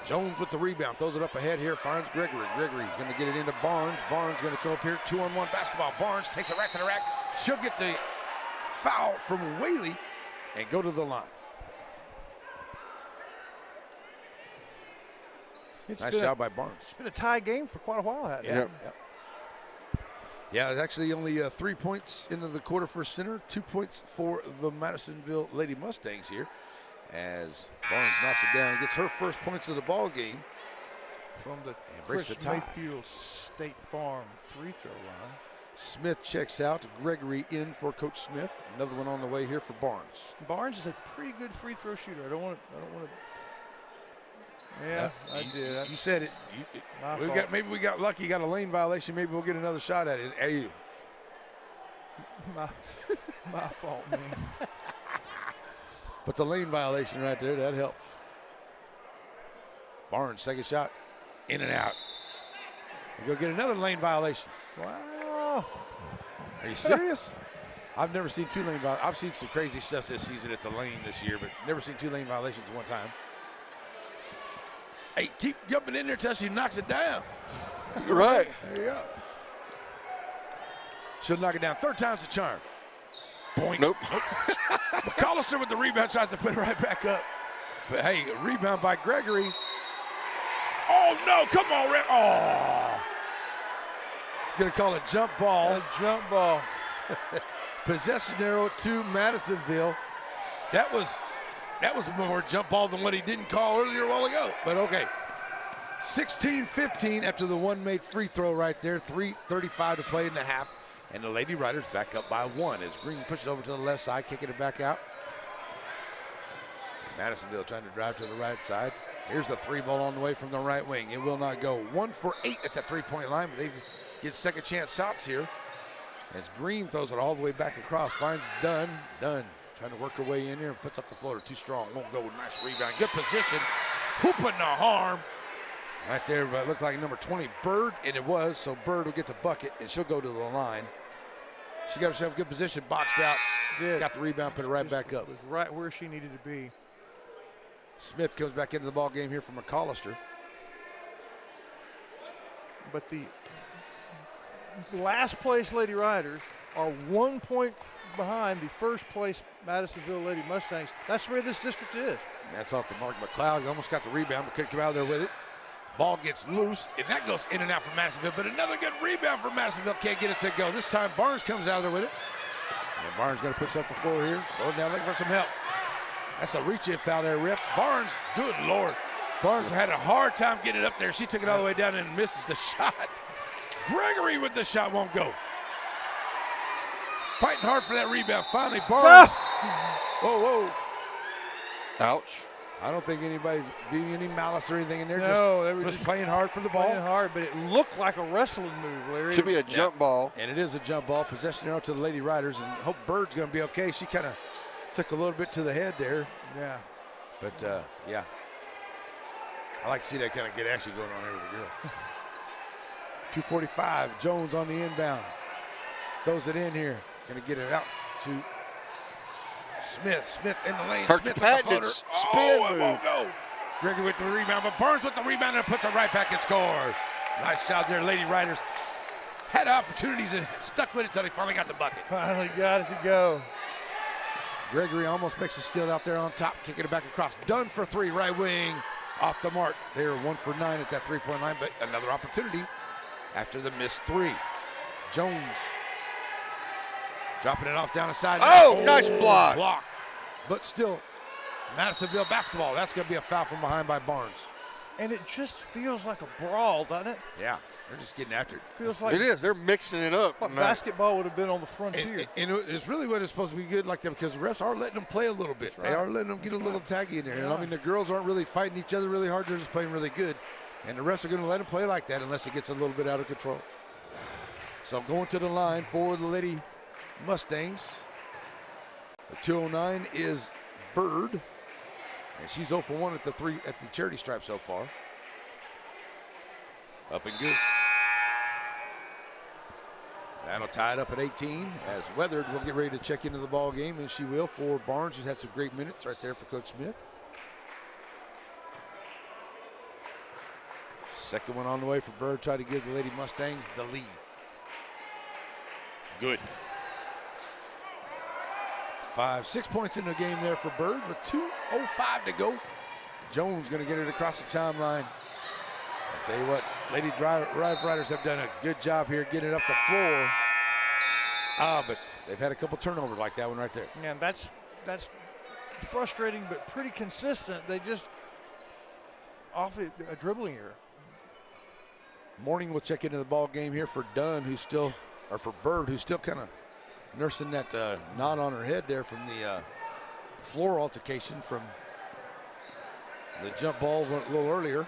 Jones with the rebound. Throws it up ahead here. Finds Gregory. Gregory going to get it into Barnes. Barnes going to come up here. 2-on-1 basketball. Barnes takes it right to the rack. She'll get the foul from Whaley and go to the line. Nice job by Barnes. It's been a tie game for quite a while, hasn't it? Yep. Yeah, it's actually only 3 points into the quarter for center, 2 points for the Madisonville Lady Mustangs here. As Barnes knocks it down, gets her first points of the ball game. From the breaks Chris the tie. Mayfield State Farm free throw line. Smith checks out. Gregory in for Coach Smith. Another one on the way here for Barnes. Barnes is a pretty good free throw shooter. I don't want to. Yeah, I did. You said it. Maybe we got lucky. Got a lane violation. Maybe we'll get another shot at it. Hey, you. My fault, man. But the lane violation right there, that helps. Barnes, second shot, in and out. We go get another lane violation. Wow. Are you serious? I've never seen 2 lane violations. I've seen some crazy stuff this season at the lane this year, but never seen 2 lane violations at one time. Hey, keep jumping in there until she knocks it down. Right. There you go. She'll knock it down. 3rd time's a charm. Boink. Nope. McCollister with the rebound, tries to put it right back up. But hey, a rebound by Gregory. Oh no, come on, Rick. Oh. Gonna call it jump ball. A jump ball. Possession arrow to Madisonville. That was more jump ball than what he didn't call earlier a while ago. But okay. 16-15 after the one made free throw right there. 3:35 to play in the half. And the Lady Riders back up by 1 as Green pushes over to the left side, kicking it back out. Madisonville trying to drive to the right side. Here's the 3 ball on the way from the right wing. It will not go. 1 for 8 at the 3-point line, but they get second chance shots here. As Green throws it all the way back across, finds Dunn. Dunn trying to work her way in here, puts up the floater, too strong, won't go. Nice rebound, good position. Hooping the harm. Right there, but it looked like number 20, Bird, and it was, so Bird will get the bucket, and she'll go to the line. She got herself a good position, boxed out, got the rebound, put it right back up. Was right where she needed to be. Smith comes back into the ball game here for McCollister. But the last place Lady Riders are 1 point behind the first place Madisonville Lady Mustangs. That's where this district is. And that's off to Mark McLeod. He almost got the rebound, but couldn't come out of there with it. Ball gets loose, and that goes in and out from Madisonville, but another good rebound from Madisonville. Can't get it to go. This time Barnes comes out of there with it. And Barnes going to push up the floor here. Slow down, looking for some help. That's a reach-in foul there, Rip. Barnes, good Lord. Barnes had a hard time getting it up there. She took it all the way down and misses the shot. Gregory with the shot, won't go. Fighting hard for that rebound. Finally, Barnes. Whoa. Ouch. I don't think anybody's beating any malice or anything in there. No, they were just playing hard for the ball. Playing hard, but it looked like a wrestling move, Larry. Should be a jump ball. And it is a jump ball. Possession arrow to the Lady Riders, and hope Bird's going to be okay. She kind of took a little bit to the head there. Yeah. But, yeah. I like to see that kind of good action going on here with the girl. 2:45, Jones on the inbound. Throws it in here. Going to get it out to Smith. Smith in the lane. Hurts Smith with Patton. the floater. Spin it move. won't go. Gregory with the rebound, but Barnes with the rebound and puts it right back and scores. Nice job there, Lady Riders. Had opportunities and stuck with it until they finally got the bucket. Finally got it to go. Gregory almost makes a steal out there on top, kicking it back across. Done for 3, right wing, off the mark. They're 1 for 9 at that 3-point line, but another opportunity after the missed 3. Jones dropping it off down the side. Oh, nice block. But still, Madisonville basketball. That's going to be a foul from behind by Barnes. And it just feels like a brawl, doesn't it? Yeah, they're just getting after it. Feels like It is. They're mixing it up. what basketball would have been on the frontier. And it's really what it's supposed to be good like that because the refs are letting them play a little bit. That's right. They are letting them get a little taggy in there. And I mean, the girls aren't really fighting each other really hard. They're just playing really good. And the refs are going to let them play like that unless it gets a little bit out of control. So going to the line for the Lady Mustangs. The 209 is Bird. And she's 0 for 1 at the charity stripe so far. Up and good. That'll tie it up at 18 as Weathered will get ready to check into the ball game, and she will for Barnes, who's had some great minutes right there for Coach Smith. Second one on the way for Bird, try to give the Lady Mustangs the lead. Good. 6 points in the game there for Bird with 2:05 to go. Jones going to get it across the timeline. I'll tell you what, Lady Riders have done a good job here getting it up the floor. But they've had a couple turnovers like that one right there. Yeah, that's frustrating, but pretty consistent. They just off a dribbling error. Morning will check into the ball game here for Dunn, for Bird, who's still kind of nursing that knot on her head there from the floor altercation from the jump ball a little earlier.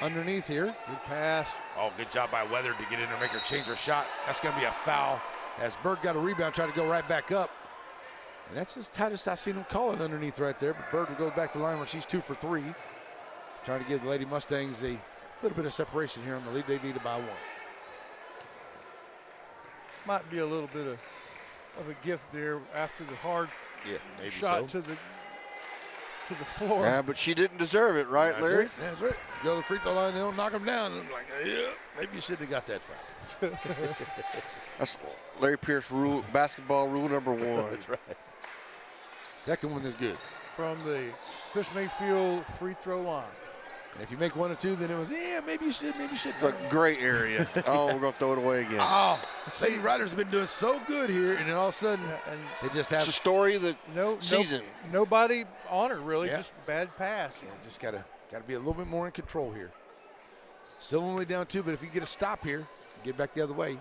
Underneath here. Good pass. Oh, good job by Weathered to get in there and make her change her shot. That's going to be a foul as Bird got a rebound, tried to go right back up. And that's as tight as I've seen him call it underneath right there. But Bird will go back to the line where she's 2 for 3. Trying to give the Lady Mustangs a little bit of separation here on the lead. They need it by 1. Might be a little bit of of a gift there after the hard maybe shot so. to the floor. Yeah, but she didn't deserve it, right, Larry? That's right. Go to the free throw line, they don't knock them down. I'm like, yeah, maybe you shouldn't have got that foul. That's Larry Pierce rule, basketball rule number 1. That's right. Second one is good. From the Chris Mayfield free throw line. And if you make 1 or 2, then it was, maybe you should, maybe you should. The gray area. Oh, we're going to throw it away again. Oh, Lady Riders have been doing so good here, and then all of a sudden, they just have It's the story of the season. Nobody on her, really, Yeah. just bad pass. Yeah, just gotta be a little bit more in control here. Still only down 2, but if you get a stop here, get back the other way.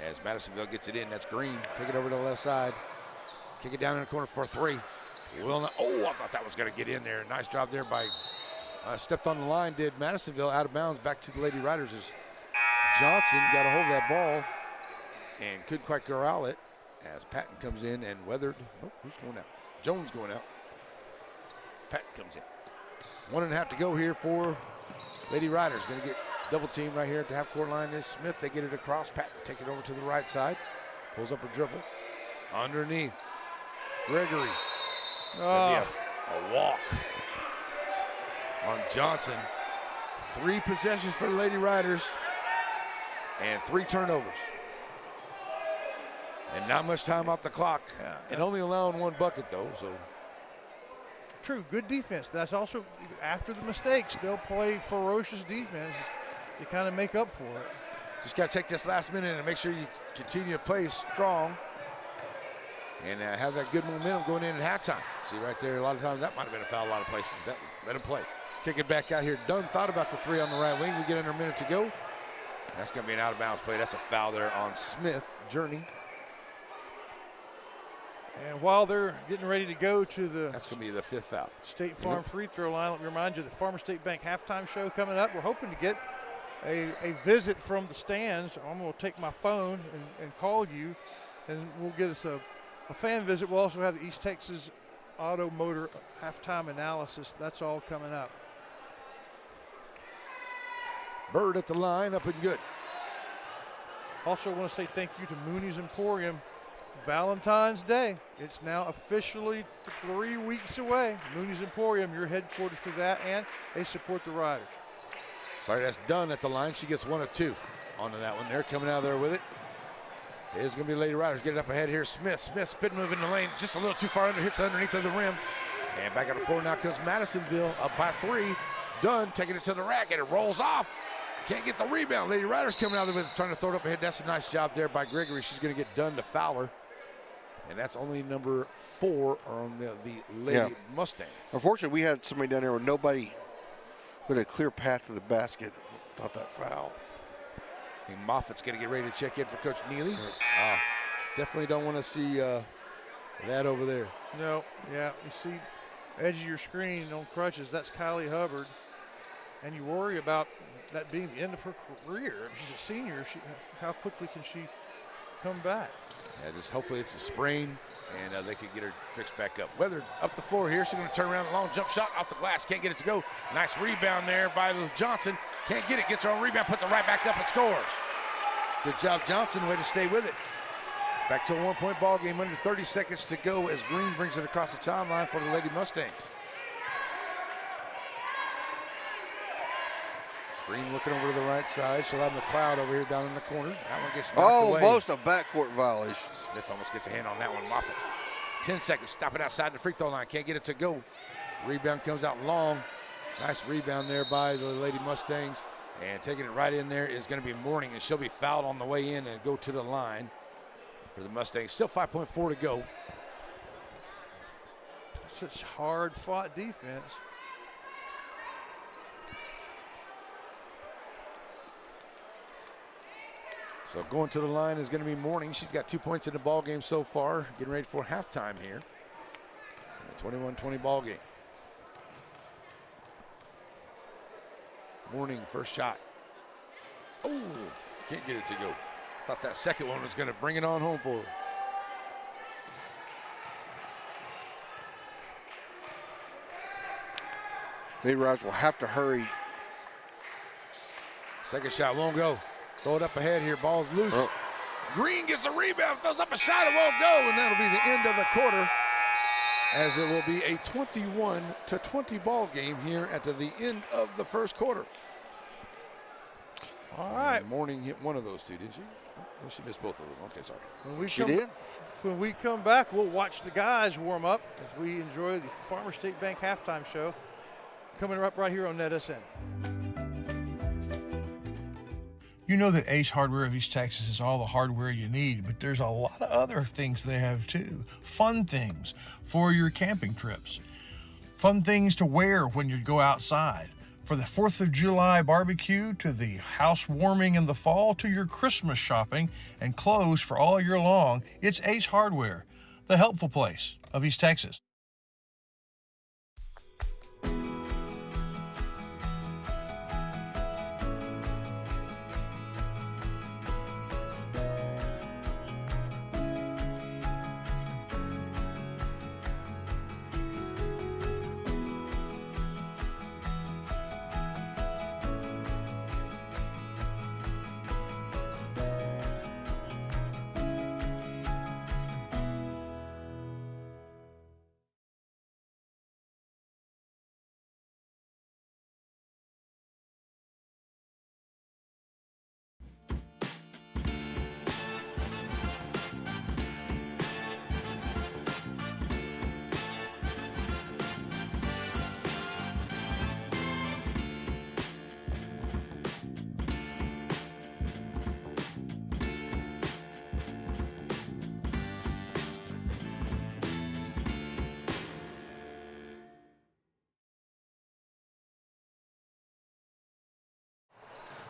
As Madisonville gets it in, that's Green. Take it over to the left side. Kick it down in the corner for 3. Will not. Oh, I thought that was going to get in there. Nice job there by stepped on the line, did Madisonville, out of bounds back to the Lady Riders as Johnson got a hold of that ball and couldn't quite corral it as Patton comes in and weathered. Oh, who's going out? Jones going out. Patton comes in. 1.5 to go here for Lady Riders. Going to get double team right here at the half-court line is Smith. They get it across. Patton take it over to the right side. Pulls up a dribble. Underneath. Gregory. That'd be a walk on Johnson. 3 possessions for the Lady Riders and 3 turnovers. And not much time off the clock. And only allowing 1 bucket, though. So True, good defense. That's also, after the mistakes, they'll play ferocious defense to kind of make up for it. just got to take this last minute and make sure you continue to play strong and have that good momentum going in at halftime. See right there, a lot of times that might have been a foul a lot of places. Let him play. Kick it back out here. Dunn thought about the 3 on the right wing. We get under a minute to go. That's going to be an out-of-bounds play. That's a foul there on Smith. Journey. And while they're getting ready to go to the That's going to be the 5th foul. State Farm free throw line, let me remind you, the Farmer State Bank halftime show coming up. We're hoping to get a visit from the stands. I'm going to take my phone and call you, and we'll get us a fan visit. We'll also have the East Texas Auto Motor halftime analysis. That's all coming up. Bird at the line, up and good. Also want to say thank you to Mooney's Emporium. Valentine's Day. It's now officially 3 weeks away. Mooney's Emporium, your headquarters for that, and they support the Riders. Sorry, that's Dunn at the line. She gets 1 of 2 onto that one. They're coming out of there with it. It is going to be Lady Riders. Get it up ahead here. Smith spin move in the lane. Just a little too far under. Hits underneath of the rim. And back on the floor now comes Madisonville up by 3. Dunn taking it to the rack, and it rolls off. Can't get the rebound. Lady Riders coming out there with it, trying to throw it up ahead. That's a nice job there by Gregory. She's going to get Dunn to foul her. And that's only number 4 on the Lady Mustang. Unfortunately, we had somebody down there with nobody with a clear path to the basket. Thought that foul. I think Moffitt's going to get ready to check in for Coach Neely. Definitely don't want to see that over there. No, yeah, you see edge of your screen on crutches, that's Kylie Hubbard. And you worry about that being the end of her career. She's a senior. How quickly can she come back? Yeah, just hopefully it's a sprain, and they can get her fixed back up. Weathered up the floor here. She's going to turn around, long jump shot off the glass. Can't get it to go. Nice rebound there by Johnson. Can't get it. Gets her own rebound, puts it right back up and scores. Good job, Johnson. Way to stay with it. Back to a 1-point ball game. Under 30 seconds to go as Green brings it across the timeline for the Lady Mustangs. Green looking over to the right side. She'll have McLeod over here down in the corner. That one gets knocked away. Almost a backcourt violation. Smith almost gets a hand on that one. Moffitt. 10 seconds. Stop it outside the free throw line. Can't get it to go. Rebound comes out long. Nice rebound there by the Lady Mustangs. And taking it right in there is going to be Mourning, and she'll be fouled on the way in and go to the line for the Mustangs. Still 5.4 to go. Such hard-fought defense. So going to the line is going to be Mourning. She's got 2 points in the ball game so far. Getting ready for halftime here. In a 21-20 ball game. Mourning, first shot. Oh, can't get it to go. Thought that second one was going to bring it on home for her. Lady Riders will have to hurry. Second shot won't go. Throw it up ahead here. Ball's loose. Green gets a rebound, throws up a shot, it won't go, and that'll be the end of the quarter, as it will be a 21-20 ball game here at the end of the first quarter. All right. Morning hit one of those two, didn't she? Oh, she missed both of them. Okay, sorry. When we come back, we'll watch the guys warm up as we enjoy the Farmer State Bank halftime show coming up right here on NetSN. You know that Ace Hardware of East Texas is all the hardware you need, but there's a lot of other things they have too. Fun things for your camping trips. Fun things to wear when you go outside. For the 4th of July barbecue, to the house warming in the fall, to your Christmas shopping and clothes for all year long, it's Ace Hardware, the helpful place of East Texas.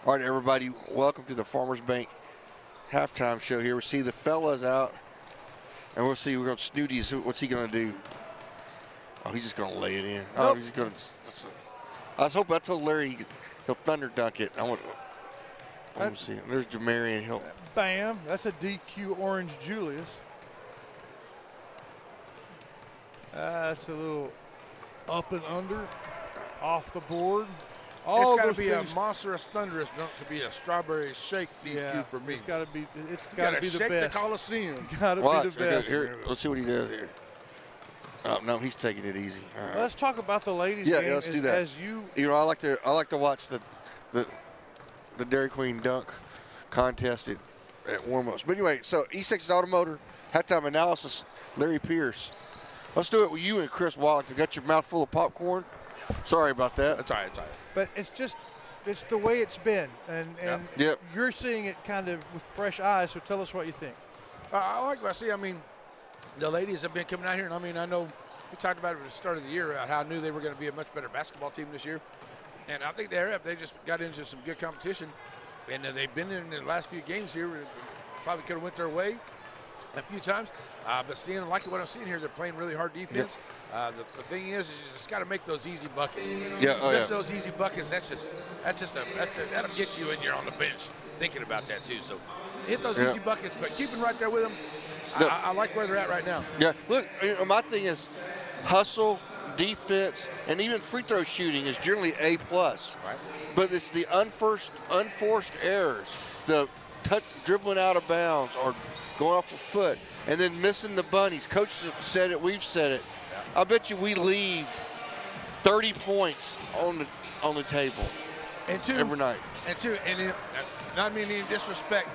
All right, everybody, welcome to the Farmers Bank halftime show here. We see the fellas out, and we'll see. We're going to Snooty's. What's he going to do? Oh, he's just going to lay it in. Oh, he's going to. I told Larry he'll thunder dunk it. Let me see. There's Jamarian. Bam. That's a DQ Orange Julius. That's a little up and under, off the board. It's got to be a monstrous, thunderous dunk to be a strawberry shake DQ for me. It's got to be the best. Shake the Coliseum. Got to be the best. Here, let's see what he does here. Oh, no, he's taking it easy. All right. Let's talk about the ladies' game. Yeah, let's do that. I like to watch the Dairy Queen dunk contest at warm-ups. But anyway, so East Texas Automotive halftime analysis. Larry Pierce. Let's do it with you and Chris Wallington. Got your mouth full of popcorn. Sorry about that. That's all right. But it's the way it's been, and yep. You're seeing it kind of with fresh eyes. So tell us what you think. I like what I see. I mean, the ladies have been coming out here, and I know we talked about it at the start of the year about how I knew they were going to be a much better basketball team this year, and I think they just got into some good competition, and they've been in the last few games here. Probably could have went their way a few times, but like what I'm seeing here, they're playing really hard defense. Yep. The thing is you just got to make those easy buckets. Those easy buckets. That'll get you when you're on the bench thinking about that too. So hit those easy buckets, but keep them right there with them. I like where they're at right now. Yeah. Look, my thing is hustle, defense, and even free throw shooting is generally A+. Right. But it's the unforced errors, the dribbling out of bounds or going off the foot, and then missing the bunnies. Coaches have said it. We've said it. I bet you we leave 30 points on the table every night. And not meaning any disrespect,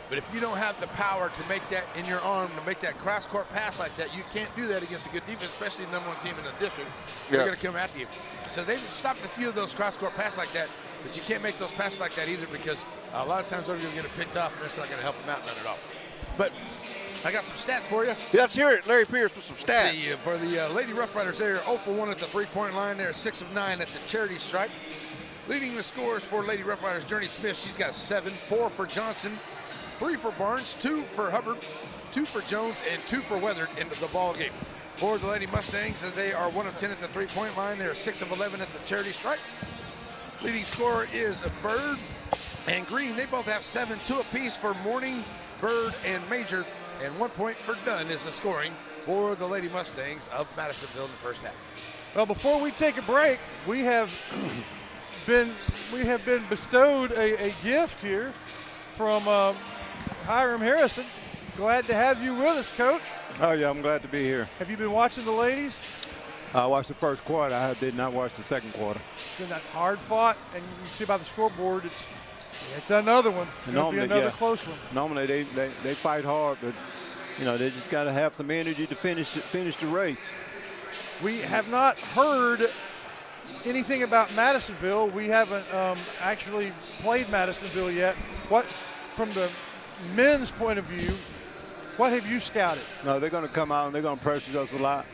but if you don't have the power to make that in your arm, to make that cross-court pass like that, you can't do that against a good defense, especially the number one team in the district. They're going to come after you. So they've stopped a few of those cross-court passes like that, but you can't make those passes like that either because a lot of times they're going to get it picked off, and it's not going to help them out none at all. But I got some stats for you. Yeah, let's hear it. Larry Pierce with some stats. See, for the Lady Rough Riders, they're 0 for 1 at the three-point line. They're 6 of 9 at the charity stripe. Leading the scores for Lady Rough Riders, Journey Smith. She's got 7, 4 for Johnson, 3 for Barnes, 2 for Hubbard, 2 for Jones, and 2 for Weathered into the ball game. For the Lady Mustangs, they are 1 of 10 at the three-point line. They're 6 of 11 at the charity stripe. Leading scorer is Bird and Green. They both have 7, 2 apiece for Morning, Bird, and Major. And 1 point for Dunn is the scoring for the Lady Mustangs of Madisonville in the first half. Well, before we take a break, we have been bestowed a gift here from Hiram Harrison. Glad to have you with us, Coach. Oh, yeah, I'm glad to be here. Have you been watching the ladies? I watched the first quarter. I did not watch the second quarter. It's been that hard fought, and you see by the scoreboard, it's another one. It's going to be another close one. Normally they fight hard, but they just got to have some energy to finish the race. We have not heard anything about Madisonville. We haven't actually played Madisonville yet. What, from the men's point of view, what have you scouted? No, they're going to come out and they're going to pressure us a lot.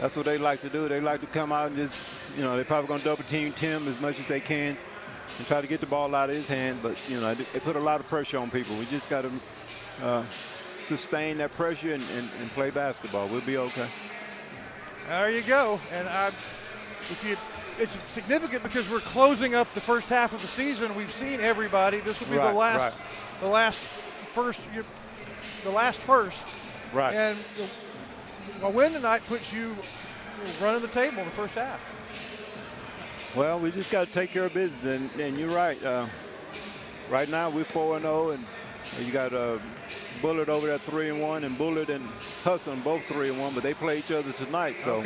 That's what they like to do. They like to come out and just, they're probably going to double team Tim as much as they can and try to get the ball out of his hand. But, they put a lot of pressure on people. We just got to sustain that pressure and play basketball. We'll be okay. There you go. And it's significant because we're closing up the first half of the season. We've seen everybody. This will be the last first. Right. And a win tonight puts you running the table in the first half. Well, we just got to take care of business. And you're right. Right now we're 4-0, and you got Bullard over there 3-1, and Bullard and Hudson both 3-1, but they play each other tonight. So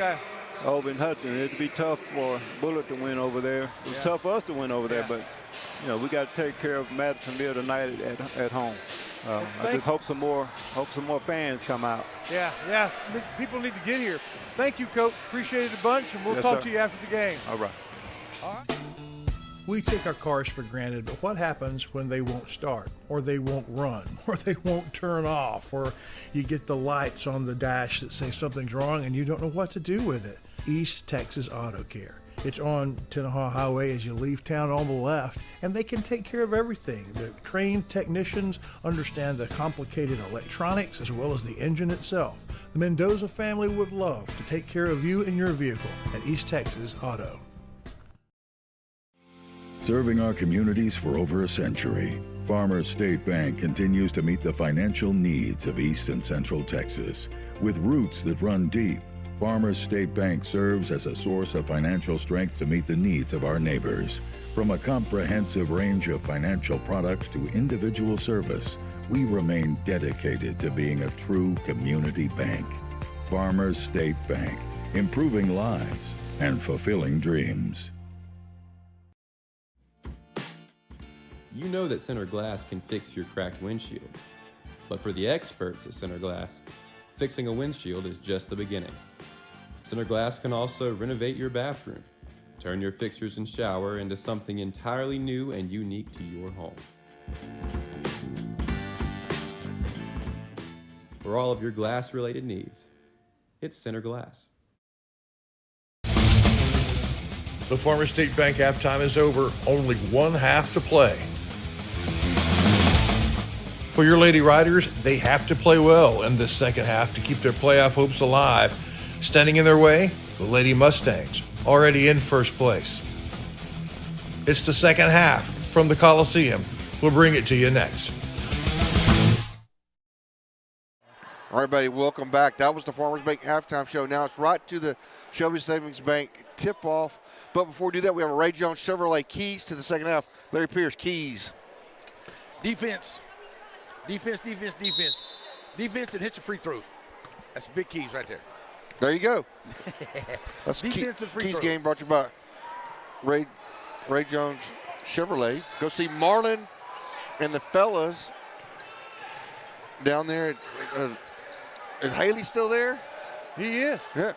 over in Hudson, it'd be tough for Bullard to win over there. It's tough for us to win over there, but we got to take care of Madisonville tonight at home. I just hope some more fans come out. Yeah. People need to get here. Thank you, Coach. Appreciate it a bunch, and we'll talk to you after the game. All right. We take our cars for granted, but what happens when they won't start, or they won't run, or they won't turn off, or you get the lights on the dash that say something's wrong and you don't know what to do with it? East Texas Auto Care. It's on Tenaha Highway as you leave town on the left, and they can take care of everything. The trained technicians understand the complicated electronics as well as the engine itself. The Mendoza family would love to take care of you and your vehicle at East Texas Auto. Serving our communities for over a century, Farmers State Bank continues to meet the financial needs of East and Central Texas. With roots that run deep, Farmers State Bank serves as a source of financial strength to meet the needs of our neighbors. From a comprehensive range of financial products to individual service, we remain dedicated to being a true community bank. Farmers State Bank, improving lives and fulfilling dreams. You know that Center Glass can fix your cracked windshield. But for the experts at Center Glass, fixing a windshield is just the beginning. Center Glass can also renovate your bathroom, turn your fixtures and shower into something entirely new and unique to your home. For all of your glass-related needs, it's Center Glass. The Farmers State Bank halftime is over. Only one half to play. For your Lady Riders, they have to play well in this second half to keep their playoff hopes alive. Standing in their way, the Lady Mustangs, already in first place. It's the second half from the Coliseum. We'll bring it to you next. All right, everybody, welcome back. That was the Farmers Bank halftime show. Now it's right to the Shelby Savings Bank tip-off. But before we do that, we have a Ray Jones Chevrolet keys to the second half. Larry Pierce, keys. Defense. Defense and hit your free throws. That's big keys right there. There you go. That's defense and free keys throws. Game brought to you by Ray Jones Chevrolet. Go see Marlon and the fellas down there. Is Haley still there? He is. Yeah.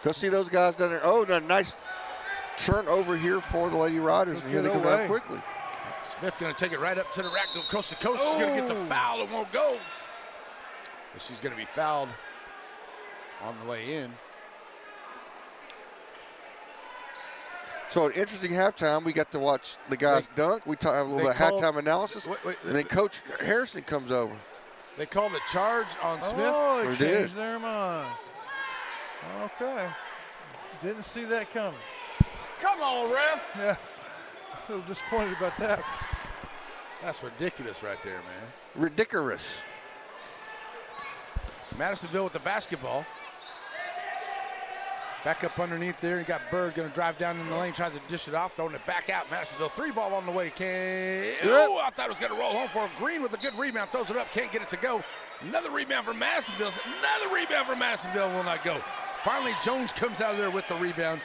Go see those guys down there. Oh, a nice turnover here for the Lady Riders. And here they come out quickly. Smith going to take it right up to the rack, go coast to coast. She's going to get the foul and won't go. But she's going to be fouled on the way in. So an interesting halftime. We got to watch the guys dunk. We have a little bit of halftime analysis. And then Coach Harrison comes over. They called a charge on Smith. Oh, they changed their mind. Okay. Didn't see that coming. Come on, ref. Yeah. A little disappointed about that. That's ridiculous right there, man. Ridiculous. Madisonville with the basketball. Back up underneath there. You got Bird going to drive down in the lane, trying to dish it off, throwing it back out. Madisonville 3-ball on the way. Oh, I thought it was going to roll home for him. Green with a good rebound, throws it up, can't get it to go. Another rebound for Madisonville. Another rebound for Madisonville will not go. Finally, Jones comes out of there with the rebound,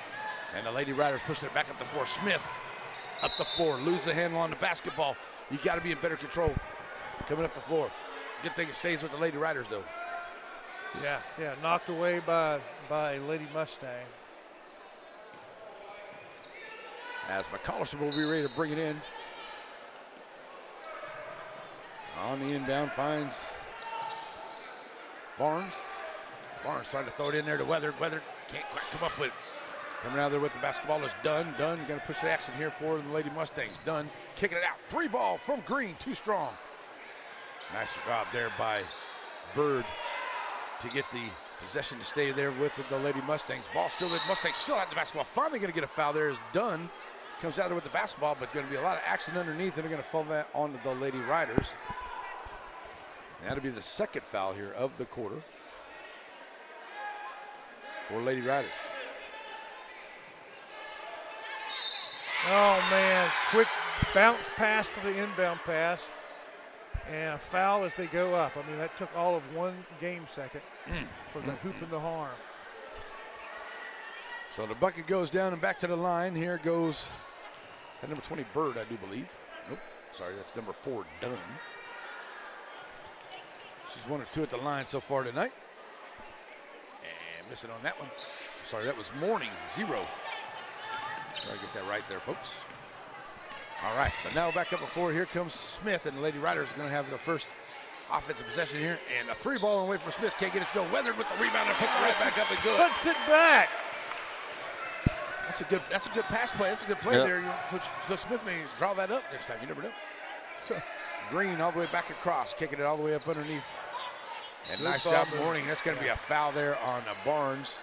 and the Lady Riders pushing it back up the floor. Smith up the floor, lose the handle on the basketball. You got to be in better control coming up the floor. Good thing it stays with the Lady Riders, though. Yeah, knocked away by Lady Mustang. As McCollister will be ready to bring it in. On the inbound, finds Barnes. Barnes trying to throw it in there to Weathered. Weathered can't quite come up with it. Coming out there with the basketball is Dunn. Dunn going to push the action here for the Lady Mustangs. Dunn kicking it out. 3-ball from Green, too strong. Nice job there by Bird to get the possession to stay there with the Lady Mustangs. Ball still, the Mustangs still have the basketball. Finally going to get a foul there as Dunn comes out there with the basketball, but going to be a lot of action underneath, and they're going to fall that onto the Lady Riders. And that'll be the second foul here of the quarter for Lady Riders. Oh, man, quick bounce pass for the inbound pass. And a foul as they go up. I mean, that took all of 1 game second for the hoop and the harm. So the bucket goes down and back to the line. Here goes that number 20, Bird, I do believe. Nope, sorry, that's number 4, Dunn. She's 1 or 2 at the line so far tonight. And missing on that one. Sorry, that was Morning, 0. Try to get that right there, folks. All right, so now back up the floor. Here comes Smith, and the Lady Riders are going to have their first offensive possession here. And a 3-ball away from Smith. Can't get it to go. Weathered with the rebound and picks it right back up and good. Let's sit back. That's a good pass play. That's a good play there. Coach Smith may draw that up next time. You never know. Green all the way back across, kicking it all the way up underneath. And nice job, Morning. That's going to be a foul there on Barnes.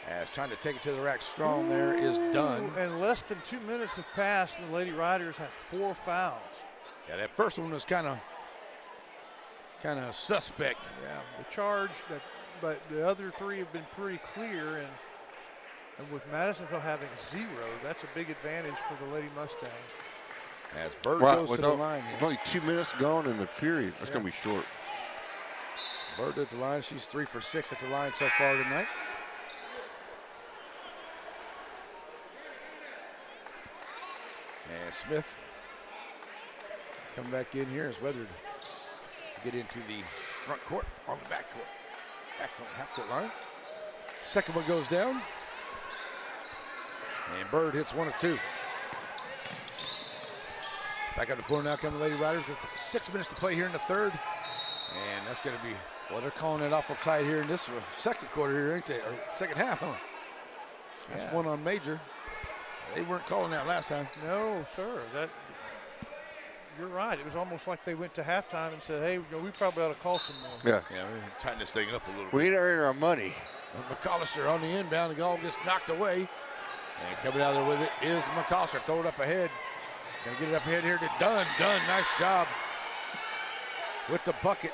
As trying to take it to the rack strong there is Dunn. And less than 2 minutes have passed, and the Lady Riders have 4 fouls. Yeah, that first one was kind of suspect. Yeah, the charge, but the other 3 have been pretty clear, and with Madisonville having 0, that's a big advantage for the Lady Mustangs. As Bird goes to the line here. Only 2 minutes gone in the period. That's going to be short. Bird at the line. She's 3 for 6 at the line so far tonight. And Smith coming back in here as Weathered get into the front court on the back court. Back on the half court line. Second one goes down. And Bird hits 1 of 2. Back on the floor now come the Lady Riders with 6 minutes to play here in the third. And that's going to be, well, they're calling it awful tight here in this second quarter here, ain't they? Or second half, huh? That's 1 on Major. They weren't calling that last time. No, sir. You're right. It was almost like they went to halftime and said, hey, we probably ought to call some more. Yeah. Yeah, we're tighten this thing up a little bit. We need to earn our money. McCollister on the inbound. The ball gets knocked away. And coming out there with it is McCollister. Throw it up ahead. Going to get it up ahead here to Dunn. Dunn, nice job with the bucket.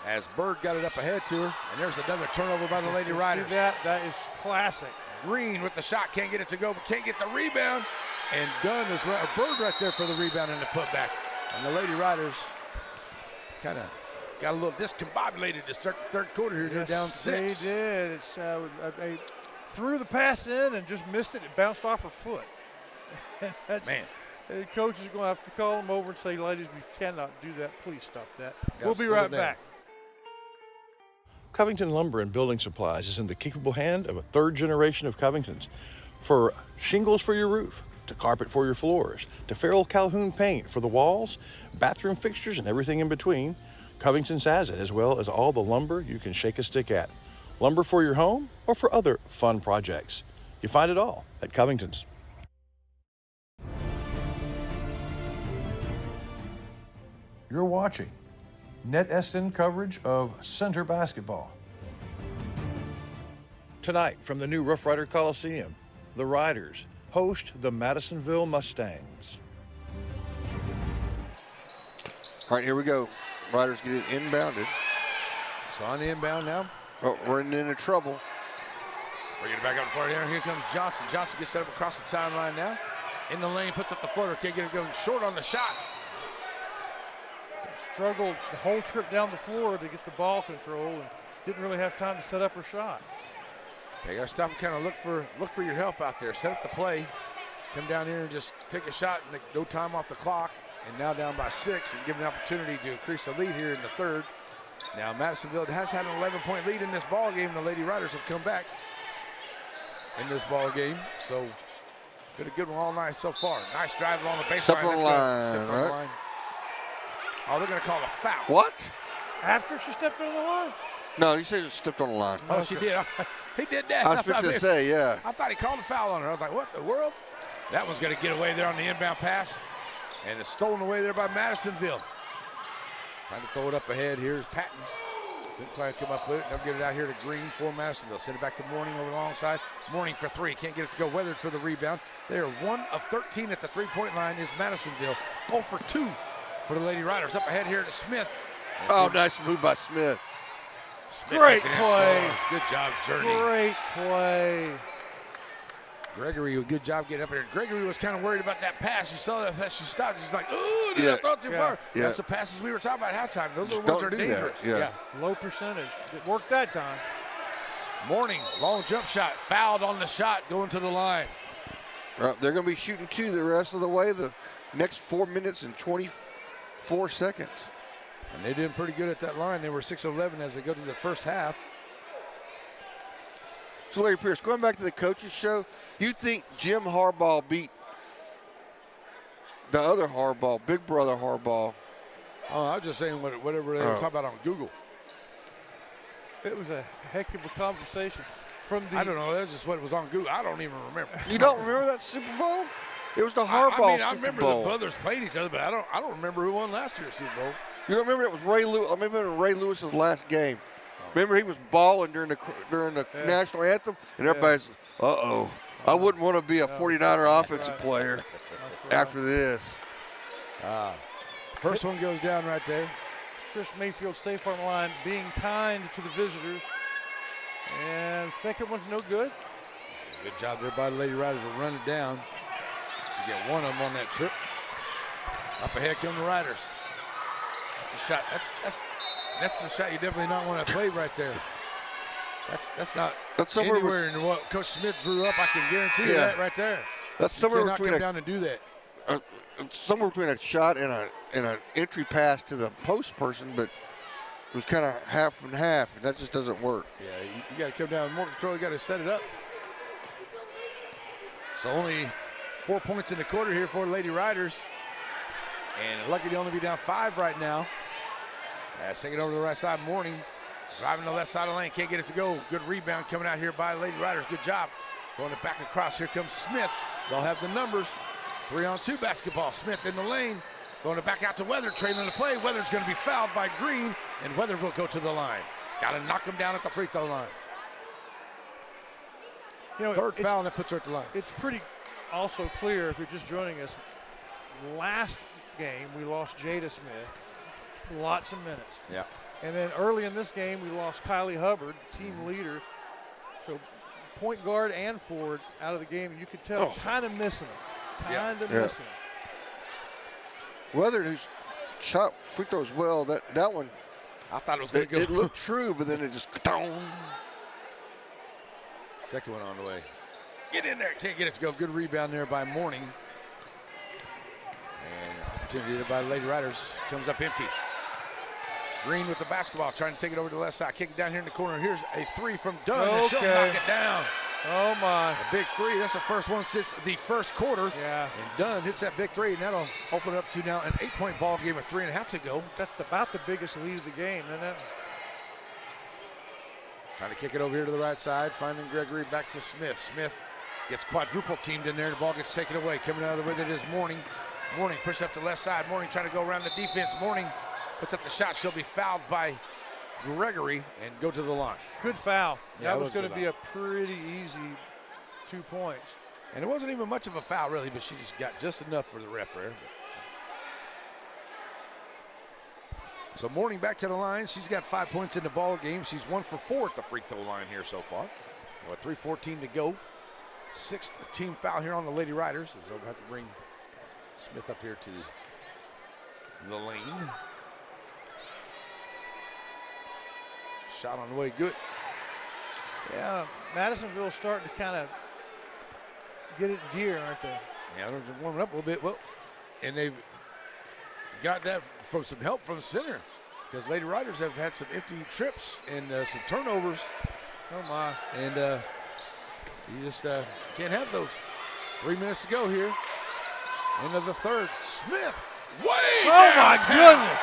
As Bird got it up ahead to her. And there's another turnover by the Lady Riders. See that? That is classic. Green with the shot, can't get it to go, but can't get the rebound. And Dunn is right, Bird right there for the rebound and the putback. And the Lady Riders kind of got a little discombobulated to start the third quarter here. They're down 6. They did. It's they threw the pass in and just missed it. It bounced off her foot. Man. The coach is going to have to call them over and say, ladies, we cannot do that. Please stop that. We'll be right back. Covington Lumber and Building Supplies is in the capable hand of a 3rd generation of Covingtons. For shingles for your roof, to carpet for your floors, to Farrell Calhoun paint for the walls, bathroom fixtures, and everything in between, Covington's has it, as well as all the lumber you can shake a stick at. Lumber for your home or for other fun projects. You find it all at Covington's. You're watching NetSN coverage of Center basketball. Tonight, from the new Rough Rider Coliseum, the Riders host the Madisonville Mustangs. All right, here we go. Riders get it inbounded. It's on the inbound now. Oh, running into trouble. Bring it back up the floor here. Here comes Johnson. Johnson gets set up across the timeline now. In the lane, puts up the floater. Can't get it going short on the shot. Struggled the whole trip down the floor to get the ball control and didn't really have time to set up her shot. You got to stop and kind of look for your help out there. Set up the play. Come down here and just take a shot and no time off the clock. And now down by 6 and give an opportunity to increase the lead here in the third. Now Madisonville has had an 11-point lead in this ball game. The Lady Riders have come back in this ball game. So been a good one all night so far. Nice drive along the baseline. Step on the line. Oh, they're going to call a foul. What? After she stepped on the line? No, you said she stepped on the line. Oh, she did. He did that. I was fixing to say, yeah. I thought he called a foul on her. I was like, what in the world? That one's going to get away there on the inbound pass. And it's stolen away there by Madisonville. Trying to throw it up ahead. Here's Patton. Didn't quite come up with it. They'll get it out here to Green for Madisonville. Send it back to Morning over the long side. Morning for 3. Can't get it to go. Weathered for the rebound. They are 1 of 13 at the three-point line is Madisonville. 0 for 2 for the Lady Riders. Up ahead here to Smith. Oh, nice move by Smith. Smith Great play. Good job, Journey. Great play. Gregory, good job getting up here. Gregory was kind of worried about that pass. He saw that she stopped. She's like, ooh, did I throw it too far? Yeah. That's the passes we were talking about at halftime. Those Just are the ones that are don't do that. dangerous. Yeah. Low percentage. It worked that time. Morning, long jump shot. Fouled on the shot, going to the line. They're going to be shooting 2 the rest of the way, the next 4 minutes and 24 seconds. And they did pretty good at that line. They were 6 of 11 as they go to the first half. So, Larry Pierce, going back to the coaches show, you think Jim Harbaugh beat the other Harbaugh, Big Brother Harbaugh? Oh, I was just saying whatever they were talking about on Google. It was a heck of a conversation. I don't know. That's just what was on Google. I don't even remember. You don't remember that Super Bowl? It was the Harbaugh Super Bowl. I remember the brothers played each other, but I don't remember who won last year's Super Bowl. You don't remember it was Ray Lewis? I remember Ray Lewis's last game. Remember he was balling during the national anthem, and everybody's, uh-oh. I wouldn't want to be a 49er offensive player after this. First one goes down right there. Chris Mayfield, State Farm line, being kind to the visitors. And second one's no good. Good job there by the Lady Riders to run it down. You get one of them on that trip. Up ahead come the Riders. That's a shot. That's the shot you definitely not want to play right there. That's not anywhere in what Coach Smith drew up. I can guarantee you that right there. That's somewhere between come down and do that. Somewhere between a shot and an entry pass to the post person, but it was kind of half and half, and that just doesn't work. Yeah, you got to come down with more control. You got to set it up. So only 4 points in the quarter here for Lady Riders, and lucky to only be down 5 right now. Taking over to the right side, Morning. Driving the left side of the lane, can't get it to go. Good rebound coming out here by Lady Riders. Good job. Throwing it back across. Here comes Smith. They'll have the numbers. 3-on-2 basketball. Smith in the lane. Throwing it back out to Weather. Trailing the play. Weather's going to be fouled by Green, and Weather will go to the line. Got to knock him down at the free throw line. Third foul, and that puts her at the line. It's pretty also clear, if you're just joining us, last game we lost Jada Smith. Lots of minutes. Yeah. And then early in this game, we lost Kylie Hubbard, team leader. So point guard and forward out of the game. You could tell kind of missing him. Missing him. Weather, who's shot free throws well, that one. I thought it was going to go. It looked true, but then it just. Second one on the way. Get in there. Can't get it to go. Good rebound there by Morning. And opportunity there by the Lady Riders. Comes up empty. Green with the basketball, trying to take it over to the left side. Kick it down here in the corner. Here's a 3 from Dunn, and she'll knock it down. Oh, my. A big 3. That's the first one since the first quarter. Yeah. And Dunn hits that big 3, and that'll open up to now an 8-point ball game with 3.5 to go. That's about the biggest lead of the game, isn't it? Trying to kick it over here to the right side, finding Gregory back to Smith. Smith gets quadruple teamed in there. The ball gets taken away. Coming out of the way that is Morning. Morning pushed up to the left side. Morning trying to go around the defense. Morning puts up the shot. She'll be fouled by Gregory and go to the line. Good foul. Yeah, that was going to be a pretty easy 2 points. And it wasn't even much of a foul, really, but she just got just enough for the ref there. So Morning back to the line. She's got 5 points in the ball game. She's 1 for 4 at the free throw line here so far. With 3:14 to go. 6th team foul here on the Lady Riders. As they'll have to bring Smith up here to the lane. Shot on the way, good. Yeah, Madisonville starting to kind of get it in gear, aren't they? Yeah, they're warming up a little bit. Well, and they've got that from some help from center, because Lady Riders have had some empty trips and some turnovers. Oh my! And you just can't have those. 3 minutes to go here. End of the third. Smith, way my downtown. goodness!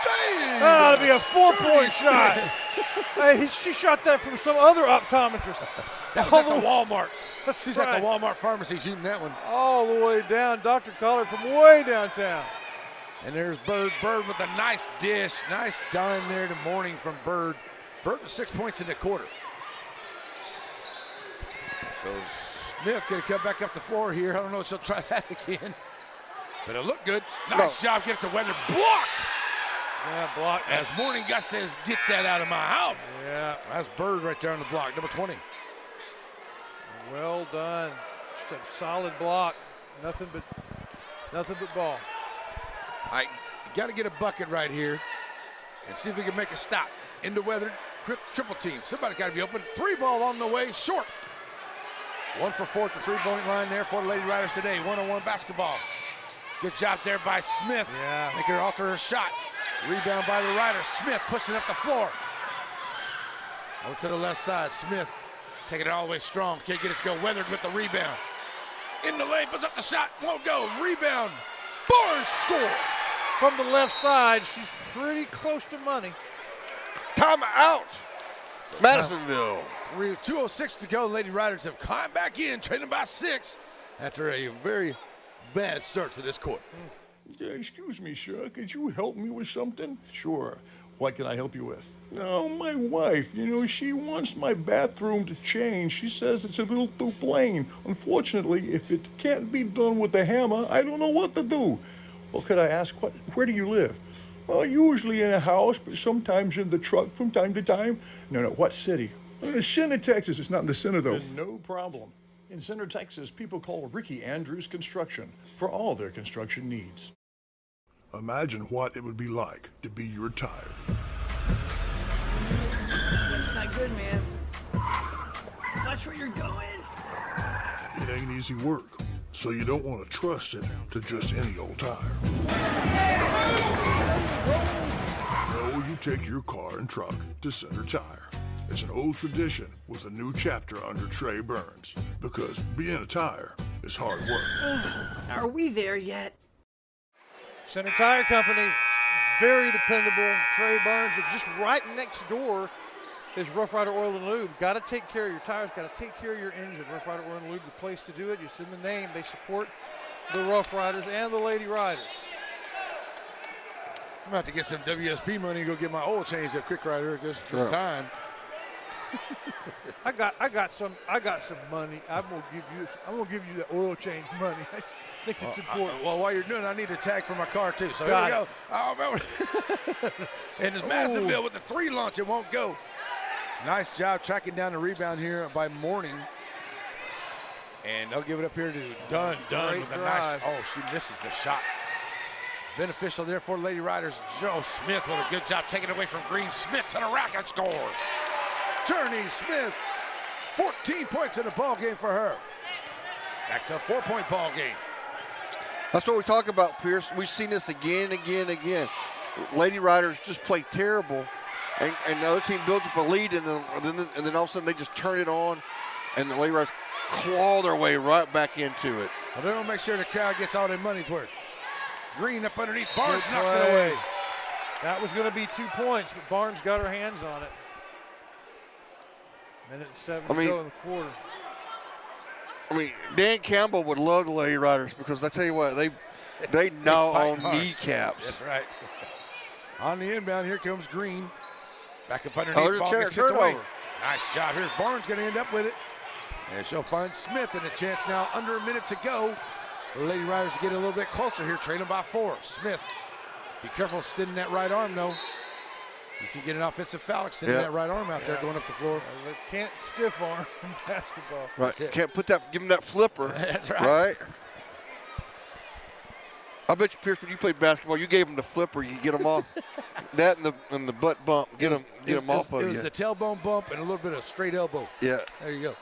Dang, That ought to be a 4-point shot. Hey, she shot that from some other optometrist. That was at the Walmart. She's right. at the Walmart pharmacy shooting that one. All the way down. Dr. Collard from way downtown. And there's Bird. Bird with a nice dish. Nice dime there to Morning from Bird. Bird with 6 points in the quarter. So Smith going to come back up the floor here. I don't know if she'll try that again. But it looked good. Nice job. Get it to Weather. Blocked. Yeah, block. As Morning Gus says, get that out of my house. Yeah. That's Bird right there on the block, number 20. Well done. Just a solid block. Nothing but ball. All right, got to get a bucket right here and see if we can make a stop. Into Weathered, triple team. Somebody's got to be open. 3 ball on the way, short. 1 for 4 at the 3-point line there for the Lady Riders today. 1-on-1 basketball. Good job there by Smith. Yeah. Make her alter her shot. Rebound by the Riders. Smith pushing up the floor. Over to the left side. Smith taking it all the way strong. Can't get it to go. Weathered with the rebound. In the lane, puts up the shot. Won't go. Rebound. Barnes scores. From the left side, she's pretty close to money. Timeout. Madisonville. 2:06 to go. Lady Riders have climbed back in, trailing by 6 after a very bad start to this quarter. Yeah, excuse me, sir. Could you help me with something? Sure. What can I help you with? No, my wife, she wants my bathroom to change. She says it's a little too plain. Unfortunately, if it can't be done with the hammer, I don't know what to do. Well, could I ask, where do you live? Well, usually in a house, but sometimes in the truck from time to time. No, what city? Center, Texas. It's not in the center, though. No problem. In Center, Texas, people call Ricky Andrews Construction for all their construction needs. Imagine what it would be like to be your tire. That's not good, man. Watch where you're going. It ain't easy work, so you don't want to trust it to just any old tire. No, you take your car and truck to Center Tire. It's an old tradition with a new chapter under Trey Burns, because being a tire is hard work. Are we there yet? Center Tire Company, very dependable. Trey Burns, just right next door is Rough Rider Oil and Lube. Got to take care of your tires, got to take care of your engine. Rough Rider Oil and Lube, the place to do it. It's in the name. They support the Rough Riders and the Lady Riders. I'm about to get some WSP money and go get my oil changed at Quick Rider. This time. I got some money. I'm gonna give you the oil change money. I think it's important. Well, while you're doing it, I need a tag for my car too. So here we go. Oh, and it's Madisonville with the 3 launch. It won't go. Nice job tracking down the rebound here by Morning. And they'll give it up here to Dunn. Dunn with a nice. Oh, she misses the shot. Beneficial there for Lady Riders. Joe Smith with a good job taking it away from Green. Smith to the rack and scores. Journey Smith, 14 points in the ball game for her. Back to a 4-point ball game. That's what we talk about, Pierce. We've seen this again and again and again. Lady Riders just play terrible, and the other team builds up a lead, and then all of a sudden they just turn it on, and the Lady Riders claw their way right back into it. Well, they don't make sure the crowd gets all their money's worth. Green up underneath. Barnes knocks it away. That was going to be 2 points, but Barnes got her hands on it. Minute 7 to go in the quarter. Dan Campbell would love the Lady Riders, because I tell you what, they gnaw on kneecaps. That's right. On the inbound, here comes Green. Back up underneath. Oh, ball gets kicked turnover. away. Nice job. Here's Barnes going to end up with it. And she'll find Smith, and a chance now under a minute to go for the Lady Riders to get a little bit closer here, trailing by 4. Smith, be careful extending that right arm, though. You can get an offensive foul extending that right arm out there going up the floor. They can't stiff arm basketball. Right. Can't put that. Give him that flipper. That's right. Right. I bet you, Pierce, when you played basketball, you gave him the flipper. You get them off. That and the butt bump. Get them off of you. It was the tailbone bump and a little bit of straight elbow. Yeah. There you go.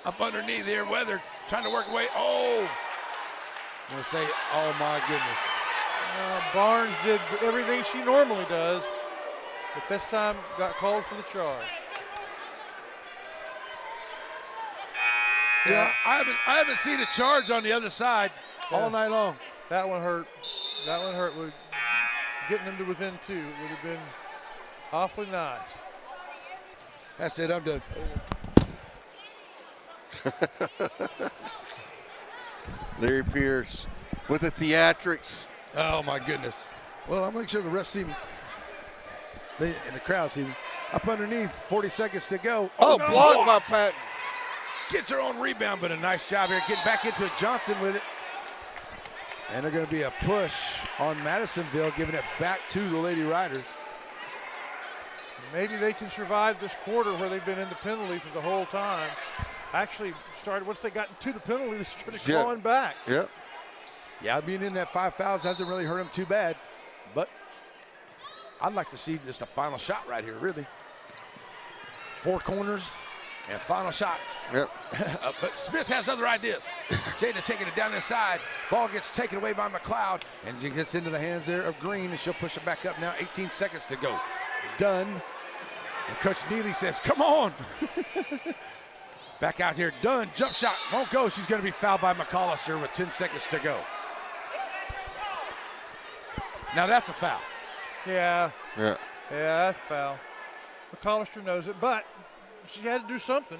Up underneath here, Weather trying to work away. Oh. I'm going to say, oh, my goodness. Barnes did everything she normally does, but this time got called for the charge. Yeah, I haven't seen a charge on the other side all night long. That one hurt. That one hurt. Getting them to within 2 would have been awfully nice. That's it. I'm done. Larry Pierce with the theatrics. Oh, my goodness. Well, I'll make sure the refs see me. And the crowd see me. Up underneath, 40 seconds to go. Oh, no. Blocked by Patton. Gets her own rebound, but a nice job here. Getting back into it. Johnson with it. And they're going to be a push on Madisonville, giving it back to the Lady Riders. Maybe they can survive this quarter where they've been in the penalty for the whole time. Actually started, once they got into the penalty, they started clawing back. Yep. Yeah, being in that 5 fouls hasn't really hurt them too bad. But I'd like to see just a final shot right here, really. 4 corners and final shot. Yep. But Smith has other ideas. Jada taking it down inside. Ball gets taken away by McLeod, and she gets into the hands there of Green, and she'll push it back up now. 18 seconds to go. Dunn. And Coach Neely says, come on. Back out here. Dunn, jump shot. Won't go. She's going to be fouled by McCollister with 10 seconds to go. Now that's a foul. Yeah. Yeah. Yeah, that's a foul. McCollister knows it, but she had to do something.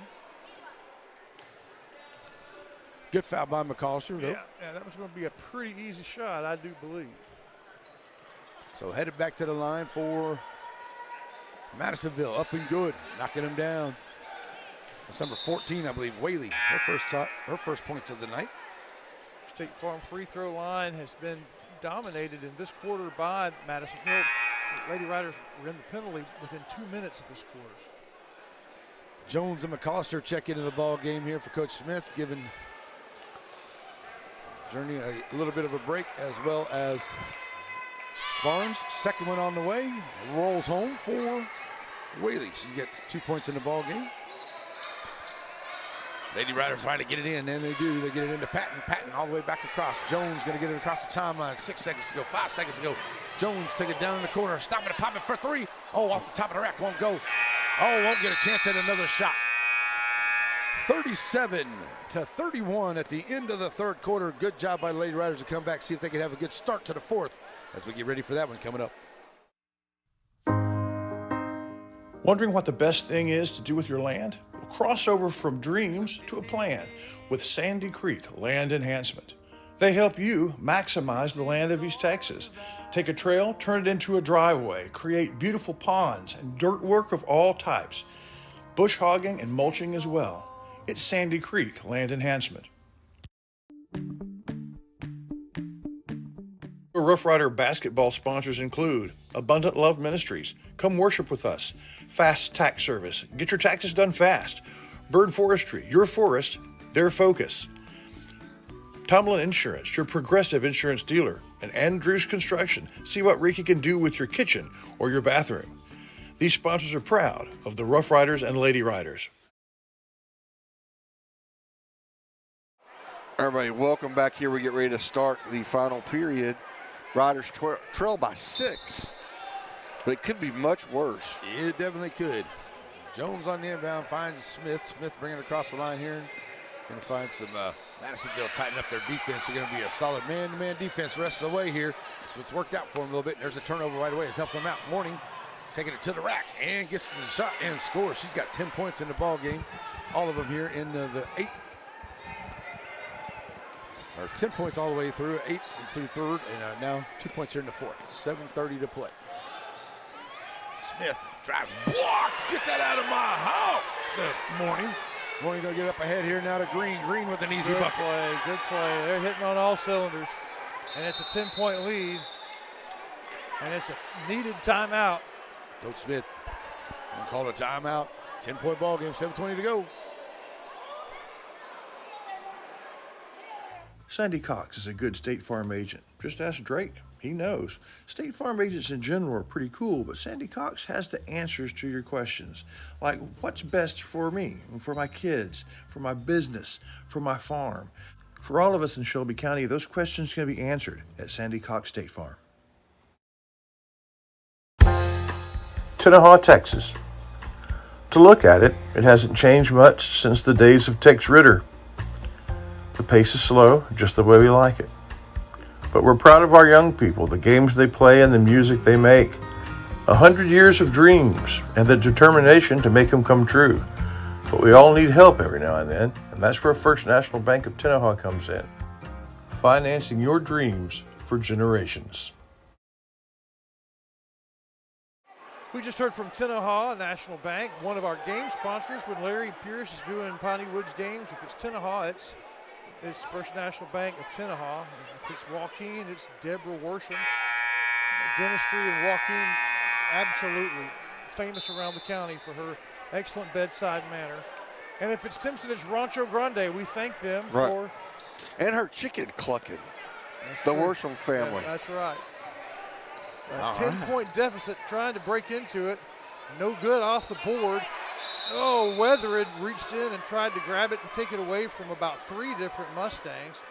Good foul by McCollister, though. Yeah, that was going to be a pretty easy shot, I do believe. So headed back to the line for Madisonville, up and good, knocking him down. That's number 14, I believe, Whaley, her first points of the night. State Farm free throw line has been dominated in this quarter by Madisonville. Lady Riders were in the penalty within 2 minutes of this quarter. Jones and McCollister check into the ball game here for Coach Smith, giving Journey a little bit of a break, as well as Barnes. Second one on the way, rolls home for Whaley. She gets 2 points in the ball game. Lady Riders trying to get it in, and they do. They get it into Patton. Patton all the way back across. Jones going to get it across the timeline. 6 seconds to go, 5 seconds to go. Jones take it down in the corner, stopping it, popping for 3. Oh, off the top of the rack, won't go. Oh, won't get a chance at another shot. 37-31 at the end of the third quarter. Good job by the Lady Riders to come back, see if they can have a good start to the fourth as we get ready for that one coming up. Wondering what the best thing is to do with your land? Well, cross over from dreams to a plan with Sandy Creek Land Enhancement. They help you maximize the land of East Texas. Take a trail, turn it into a driveway, create beautiful ponds and dirt work of all types, bush hogging and mulching as well. It's Sandy Creek Land Enhancement. Rough Rider basketball sponsors include Abundant Love Ministries, Come Worship With Us, Fast Tax Service, Get Your Taxes Done Fast, Bird Forestry, Your Forest, Their Focus, Tomlin Insurance, your progressive insurance dealer, and Andrews Construction. See what Ricky can do with your kitchen or your bathroom. These sponsors are proud of the Rough Riders and Lady Riders. Everybody, welcome back here. We get ready to start the final period. Riders trail by 6, but it could be much worse. It definitely could. Jones on the inbound finds Smith. Smith bringing it across the line here. Going to find some Madisonville tighten up their defense. They're going to be a solid man-to-man defense the rest of the way here. That's what's worked out for them a little bit. There's a turnover right away. It's helped them out. Morning taking it to the rack and gets the shot and scores. She's got 10 points in the ball game. All of them here in the 8. Or 10 points all the way through, 8 through third, and now 2 points here in the fourth. 7:30 to play. Smith, drive, blocked. Get that out of my house, says Morning. Morning going to get up ahead here now to Green. Green with an easy bucket. Good play. They're hitting on all cylinders. And it's a 10-point lead. And it's a needed timeout Coach Smith gonna call a timeout. 10-point ball game, 7:20 to go. Sandy Cox is a good State Farm agent. Just ask Drake. He knows. State Farm agents in general are pretty cool, but Sandy Cox has the answers to your questions. Like, what's best for me, for my kids, for my business, for my farm? For all of us in Shelby County, those questions can be answered at Sandy Cox State Farm. Tenaha, Texas. To look at it, it hasn't changed much since the days of Tex Ritter. The pace is slow, just the way we like it. But we're proud of our young people, the games they play and the music they make. 100 years of dreams and the determination to make them come true. But we all need help every now and then, and that's where First National Bank of Tenaha comes in. Financing your dreams for generations. We just heard from Tenaha National Bank, one of our game sponsors when Larry Pierce is doing Piney Woods games. If it's Tenaha, it's First National Bank of Tenaha. If it's Joaquin, it's Deborah Worsham. Dentistry and Joaquin, absolutely famous around the county for her excellent bedside manner. And if it's Simpson, it's Rancho Grande. We thank them for. And her chicken clucking. That's the true. Worsham family. Yeah, that's right. A 10-point deficit, trying to break into it. No good off the board. Oh, Weatherhead reached in and tried to grab it and take it away from about 3 different Mustangs.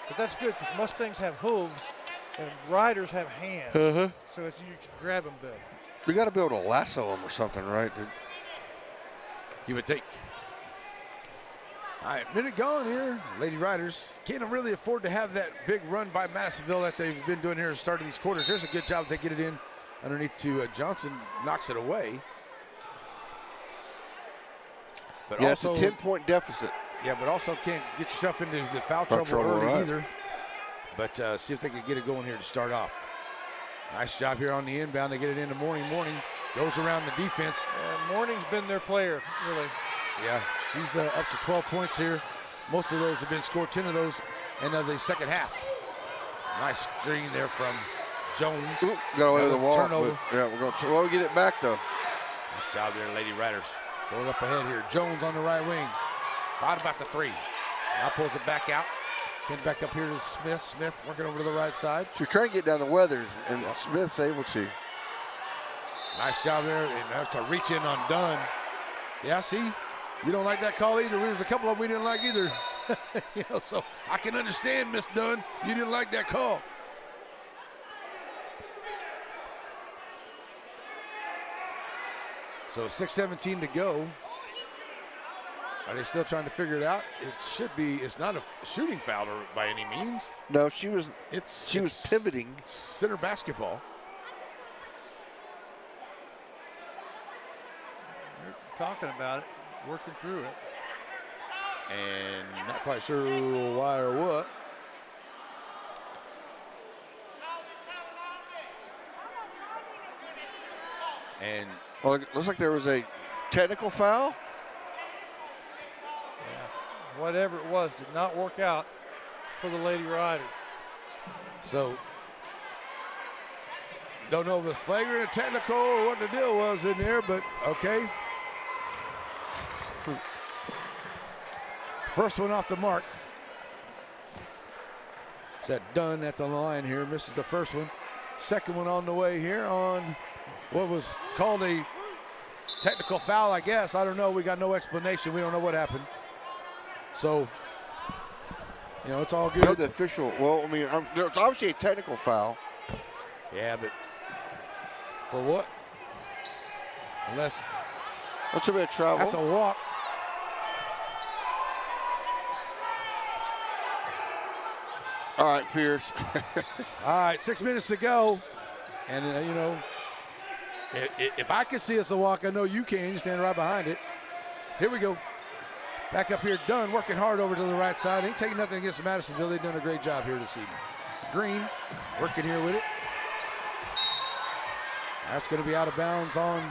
But that's good because Mustangs have hooves and riders have hands. So it's, you can grab them better. We got to be able to lasso them or something, right? You would think. All right, minute gone here. Lady Riders can't really afford to have that big run by Madisonville that they've been doing here at the start of these quarters. There's a good job they get it in underneath to Johnson, knocks it away. But yeah, also, it's a 10-point deficit. Yeah, but also can't get yourself into the foul trouble early either. But see if they can get it going here to start off. Nice job here on the inbound. They get it into Morning. Morning goes around the defense. Morning's been their player, really. Yeah, she's up to 12 points here. Most of those have been scored, 10 of those in the second half. Nice screen there from Jones. Ooh, got away with the wall. Turnover. Yeah, we're going to get it back, though. Nice job there, Lady Riders. Going up ahead here. Jones on the right wing. Thought about the 3. Now pulls it back out. Getting back up here to Smith. Smith working over to the right side. She's trying to get down the Weathers, and Smith's able to. Nice job there. And that's a reach in on Dunn. Yeah, see? You don't like that call either. There's a couple of them we didn't like either. So I can understand, Miss Dunn. You didn't like that call. So 6:17 to go. Are they still trying to figure it out? It should be. It's not a shooting foul by any means. No, she was pivoting. Center basketball. They're talking about it, working through it. And not quite sure why or what. And well, it looks like there was a technical foul. Yeah, whatever it was did not work out for the Lady Riders. So, don't know if it's flagrant or technical or what the deal was in there, but okay. First one off the mark. Is that Dunn at the line here? Misses the first one. Second one on the way here on what was called a technical foul, I guess. I don't know. We got no explanation. We don't know what happened. So, you know, it's all good. No, the official, well, I mean, there's obviously a technical foul. Yeah, but for what? Unless. That's a bit of travel. That's a walk. All right, Pierce. All right, 6 minutes to go. And, you know, if I can see it's a walk, I know you can. You stand right behind it. Here we go. Back up here, Dunn working hard over to the right side. Ain't taking nothing against Madisonville. They've done a great job here this evening. Green working here with it. That's going to be out of bounds on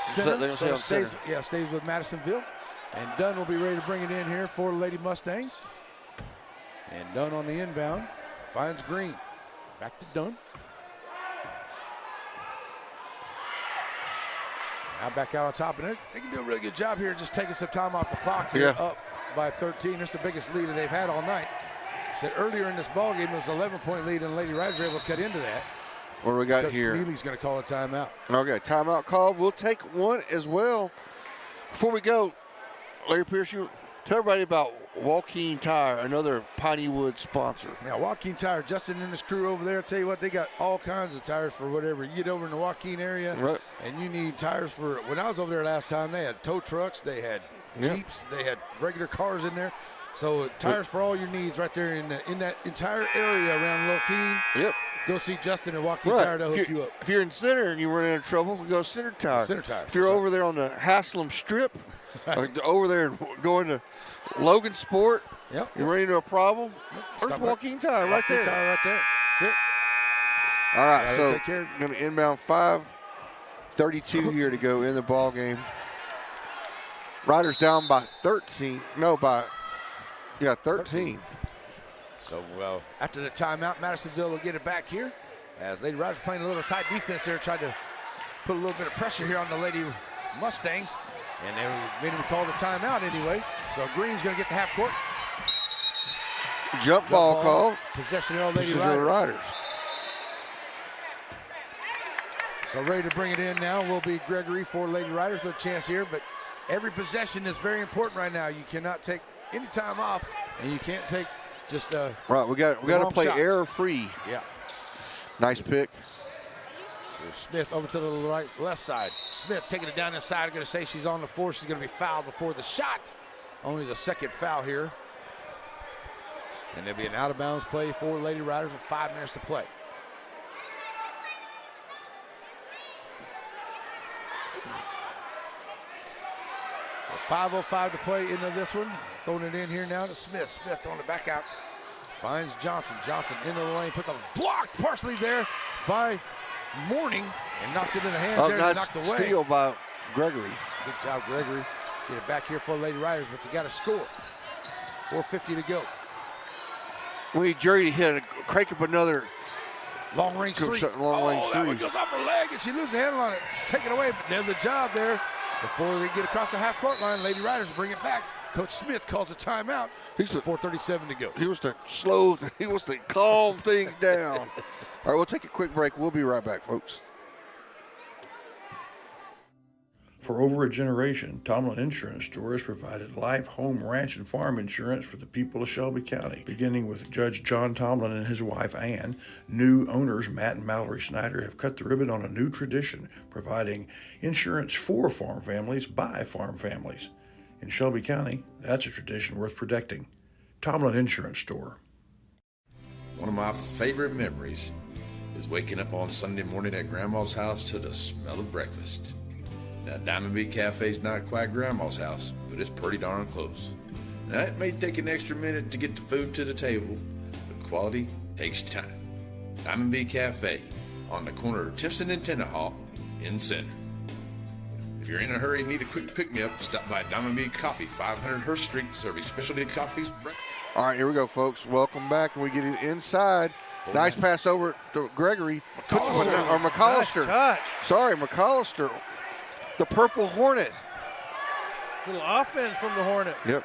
center. So stays with Madisonville. And Dunn will be ready to bring it in here for the Lady Mustangs. And Dunn on the inbound finds Green. Back to Dunn. Now back out on top, and they can do a really good job here just taking some time off the clock here, up by 13. That's the biggest lead that they've had all night. Said earlier in this ball game it was an 11-point lead, and Lady Riders were able to cut into that. What do we got Coach here? Neely's going to call a timeout. Okay, timeout called. We'll take one as well. Before we go, Larry Pierce, you tell everybody about Joaquin Tire, another Pineywood sponsor. Yeah, Joaquin Tire, Justin and his crew over there. I'll tell you what, they got all kinds of tires for whatever. You get over in the Joaquin area, and you need tires for, when I was over there last time, they had tow trucks, they had Jeeps, they had regular cars in there. So tires for all your needs right there in that entire area around Joaquin. Yep. Go see Justin and Joaquin Tire to hook you up. If you're in Center and you run into trouble, go Center Tire. Center Tire. If you're over there on the Haslam Strip, over there and going to Logan Sport, you run into a problem, there's Joaquin Tire right there. Tire right there. That's it. All right, so going to inbound 5:32 here to go in the ball game. Riders down by 13. No, by 13. So after the timeout, Madisonville will get it back here as Lady Riders playing a little tight defense there, tried to put a little bit of pressure here on the Lady Mustangs, and they made him call the timeout anyway. So Green's going to get the half court. Jump ball call. Possession of Lady Riders. So ready to bring it in now will be Gregory for Lady Riders. No chance here, but every possession is very important right now. You cannot take any time off, and you can't take just right. We got to play error free. Yeah. Nice pick. So Smith over to the left side. Smith taking it down inside. Going to say she's on the floor. She's going to be fouled before the shot. Only the second foul here. And there'll be an out of bounds play for Lady Riders with 5 minutes to play. So 5:05 to play into this one. Throwing it in here now to Smith. Smith on the back out. Finds Johnson. Johnson into the lane. Puts a block partially there by Morning and knocks it in the hands there. Nice knocked away. steal by Gregory. Good job, Gregory. Get it back here for Lady Riders, but you got to score. 4:50 to go. We need Jerry to hit crank up another long range three. That one goes off her leg, and she loses the handle on it. It's taken away, but there's the job there. Before they get across the half-court line, Lady Riders bring it back. Coach Smith calls a timeout. 4:37 to go. He wants to calm things down. All right, we'll take a quick break. We'll be right back, folks. For over a generation, Tomlin Insurance Store has provided life, home, ranch, and farm insurance for the people of Shelby County. Beginning with Judge John Tomlin and his wife Ann, new owners Matt and Mallory Snyder have cut the ribbon on a new tradition, providing insurance for farm families by farm families. In Shelby County, that's a tradition worth protecting. Tomlin Insurance Store. One of my favorite memories is waking up on Sunday morning at Grandma's house to the smell of breakfast. Now, Diamond B Cafe's not quite Grandma's house, but it's pretty darn close. Now, it may take an extra minute to get the food to the table, but quality takes time. Diamond B Cafe on the corner of Timpson and Tenahawk in Center. If you're in a hurry and need a quick pick-me-up, stop by Diamond B Coffee, 500 Hurst Street, serving specialty coffees. All right, here we go, folks. Welcome back, and we get it inside. Nice pass over to Gregory. McAllister. Nice touch. Sorry, McAllister. The Purple Hornet. Little offense from the Hornet. Yep.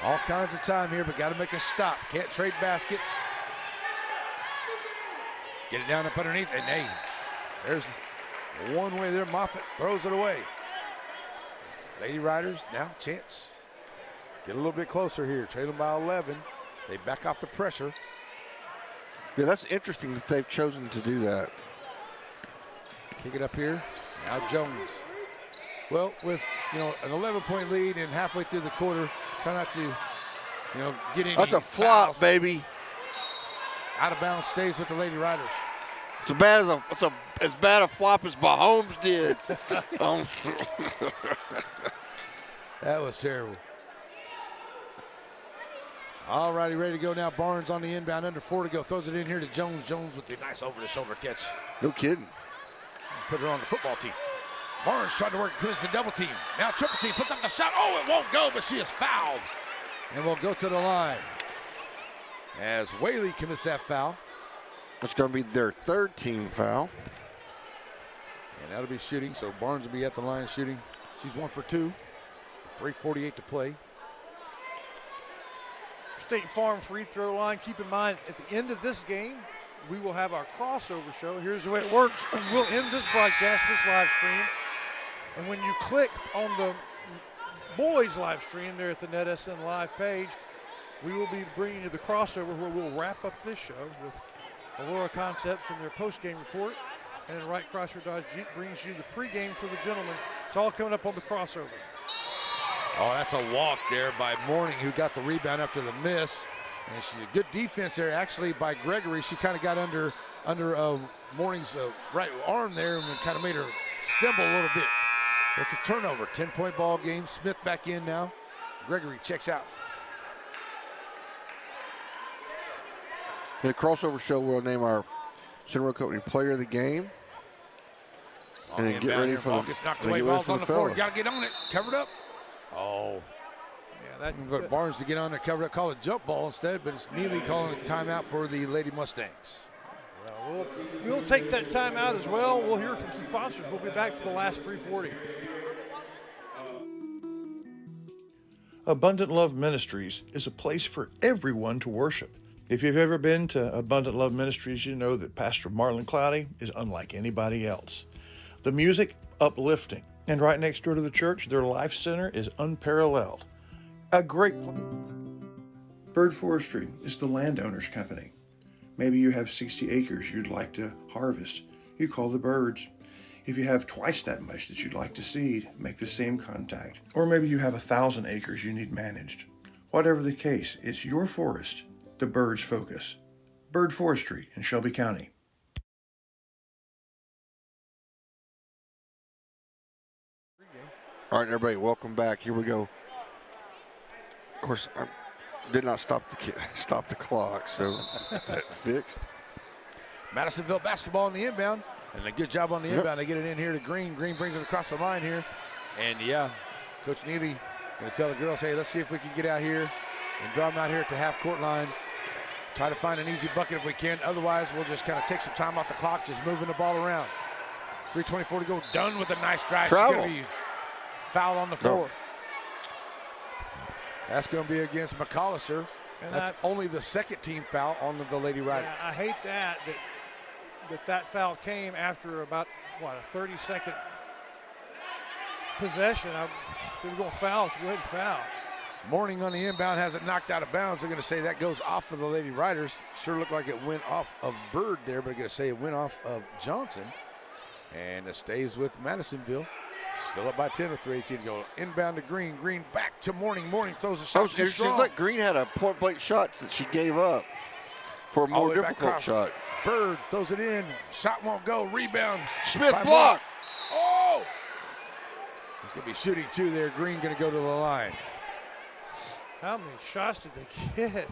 All kinds of time here, but got to make a stop. Can't trade baskets. Get it down up underneath, and hey, there's one way there. Moffitt throws it away. Lady Riders now chance. Get a little bit closer here. Trailing by 11. They back off the pressure. Yeah, that's interesting that they've chosen to do that. Kick it up here. Now Jones. Well, with an 11-point lead and halfway through the quarter, try not to, get any That's a flop, fouls. baby. Out of bounds stays with the Lady Riders. It's as bad a flop as Mahomes did. That was terrible. All righty, ready to go now. Barnes on the inbound, under 4 to go. Throws it in here to Jones. Jones with the nice over-the-shoulder catch. No kidding. Put her on the football team. Barnes tried to work against the double team. Now triple team puts up the shot. Oh, it won't go, but she is fouled. And we'll go to the line as Whaley commits that foul. It's going to be their third team foul. And that'll be shooting, so Barnes will be at the line shooting. She's 1 for 2. 3:48 to play. State Farm free throw line. Keep in mind, at the end of this game, we will have our crossover show. Here's the way it works. We'll end this broadcast, this live stream. And when you click on the boys live stream there at the NetSN Live page, we will be bringing you the crossover where we'll wrap up this show with Aurora Concepts and their post-game report. And Wright Chrysler Dodge Jeep brings you the pregame for the gentlemen. It's all coming up on the crossover. Oh, that's a walk there by Morning, who got the rebound after the miss. And she's a good defense there, actually, by Gregory. She kind of got under Morning's right arm there and kind of made her stumble a little bit. So it's a turnover. 10-point ball game. Smith back in now. Gregory checks out. The crossover show, we'll name our Central Company player of the game. And then get ready for the gets knocked away. Ball's on the floor. Got to get on it. Covered up. Oh. Yeah, that Barnes to get on there, cover it, call it jump ball instead, but it's Neely calling a timeout for the Lady Mustangs. Well, we'll take that timeout as well. We'll hear from some sponsors. We'll be back for the last 3:40. Abundant Love Ministries is a place for everyone to worship. If you've ever been to Abundant Love Ministries, you know that Pastor Marlon Cloudy is unlike anybody else. The music, uplifting. And right next door to the church, their life center is unparalleled. A great place. Bird Forestry is the landowner's company. Maybe you have 60 acres you'd like to harvest. You call the birds. If you have twice that much that you'd like to seed, make the same contact. Or maybe you have 1,000 acres you need managed. Whatever the case, it's your forest, the birds' focus. Bird Forestry in Shelby County. All right, everybody, welcome back. Here we go. Of course, I did not stop the clock, so that fixed. Madisonville basketball on the inbound, and a good job on the inbound. They get it in here to Green. Green brings it across the line here, and yeah, Coach Neely going to tell the girls, hey, let's see if we can get out here and draw them out here at the half-court line. Try to find an easy bucket if we can. Otherwise, we'll just kind of take some time off the clock, just moving the ball around. 3:24 to go. Dunn with a nice drive. Travel. She's going to be foul on the floor. That's going to be against McAllister. And that's only the second team foul on the Lady Riders. Yeah, I hate that foul came after about, what, a 30-second possession. If they were going to foul, go ahead and foul. Morning on the inbound has it knocked out of bounds. They're going to say that goes off for the Lady Riders. Sure looked like it went off of Bird there, but they're going to say it went off of Johnson. And it stays with Madisonville. Still up by 10 with 3:18 to go. Inbound to Green. Green back to Morning. Morning throws a shot. It seems like Green had a point-blank shot that she gave up for a more difficult shot. Bird throws it in. Shot won't go. Rebound. Smith block. Oh! He's going to be shooting two there. Green going to go to the line. How many shots did they get?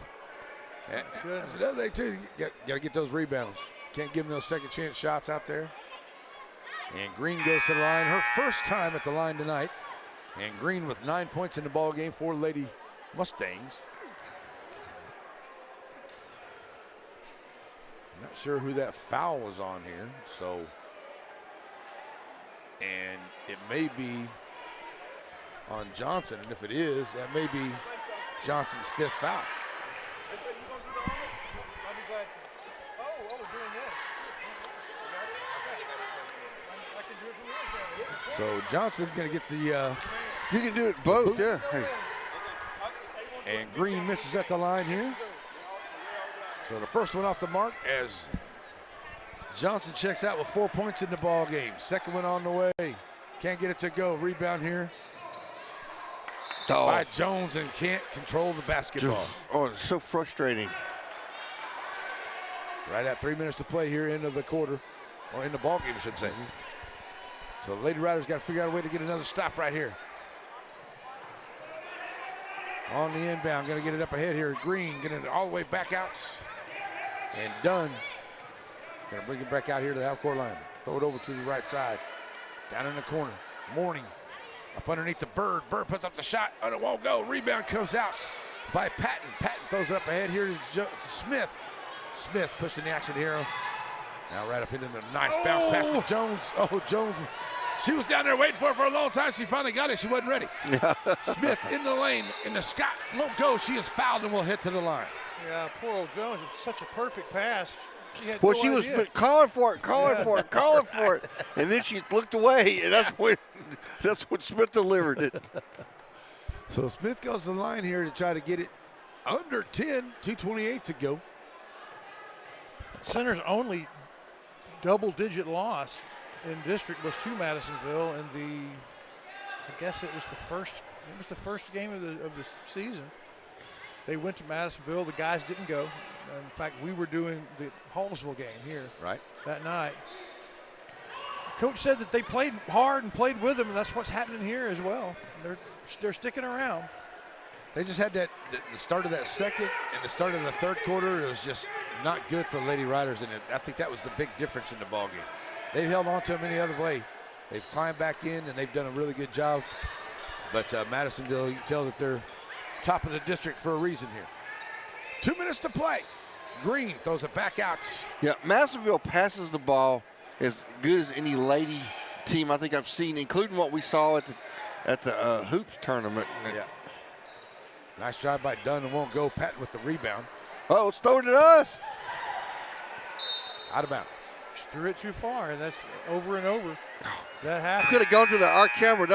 That's another thing, too. You got to get those rebounds. Can't give them those second chance shots out there. And Green goes to the line, her first time at the line tonight. And Green with 9 points in the ball game for Lady Mustangs. Not sure who that foul was on here, so. And it may be on Johnson, and if it is, that may be Johnson's 5th foul. So Johnson's going to get the. You can do it both, yeah. Hey. And Green misses at the line here. So the first one off the mark as Johnson checks out with 4 points in the ball game. Second one on the way. Can't get it to go. Rebound here by Jones and can't control the basketball. Oh, it's so frustrating. Right at 3 minutes to play here into the quarter, or in the ball game, I should say. So the Lady Riders got to figure out a way to get another stop right here. On the inbound, going to get it up ahead here. Green getting it all the way back out. And Dunn going to bring it back out here to the half-court line. Throw it over to the right side. Down in the corner. Morning up underneath the Bird. Bird puts up the shot, and it won't go. Rebound comes out by Patton. Patton throws it up ahead here to Smith. Smith pushing the action here Now right up into the nice bounce pass to Jones. Oh, Jones. She was down there waiting for it for a long time. She finally got it. She wasn't ready. Smith in the lane, and the Scott won't go. She is fouled and will hit to the line. Yeah, poor old Jones. It was such a perfect pass. She was calling for it, calling for it. And then she looked away, and that's when Smith delivered it. So Smith goes to the line here to try to get it under 10, 2:28 to go. Center's only double-digit loss in district was to Madisonville, and I guess it was the first game of the season. They went to Madisonville. The guys didn't go. In fact, we were doing the Hallsville game here that night. Coach said that they played hard and played with them, and that's what's happening here as well. They're sticking around. They just had the start of that second and the start of the third quarter. It was just not good for the Lady Riders, and I think that was the big difference in the ballgame. They've held on to them any other way. They've climbed back in, and they've done a really good job. But Madisonville, you can tell that they're top of the district for a reason here. 2 minutes to play. Green throws it back out. Yeah, Madisonville passes the ball as good as any lady team I think I've seen, including what we saw at the hoops tournament. Yeah. Nice drive by Dunn and won't go. Patton with the rebound. Oh, it's thrown at us. Out of bounds. Just threw it too far, and that's over and over. That happened. Could have gone to our camera.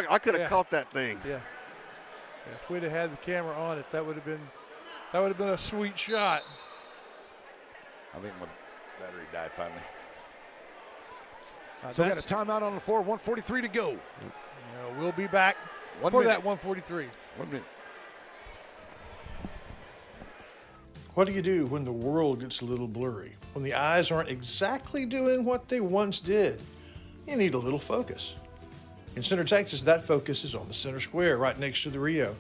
I could have caught that thing. Yeah. If we'd have had the camera on it, that would have been a sweet shot. I think my battery died finally. So we got a timeout on the floor, 1:43 to go. We'll be back for that 1:43. 1 minute. What do you do when the world gets a little blurry? When the eyes aren't exactly doing what they once did? You need a little focus. In Center, Texas, that focus is on the Center Square, right next to the Rio,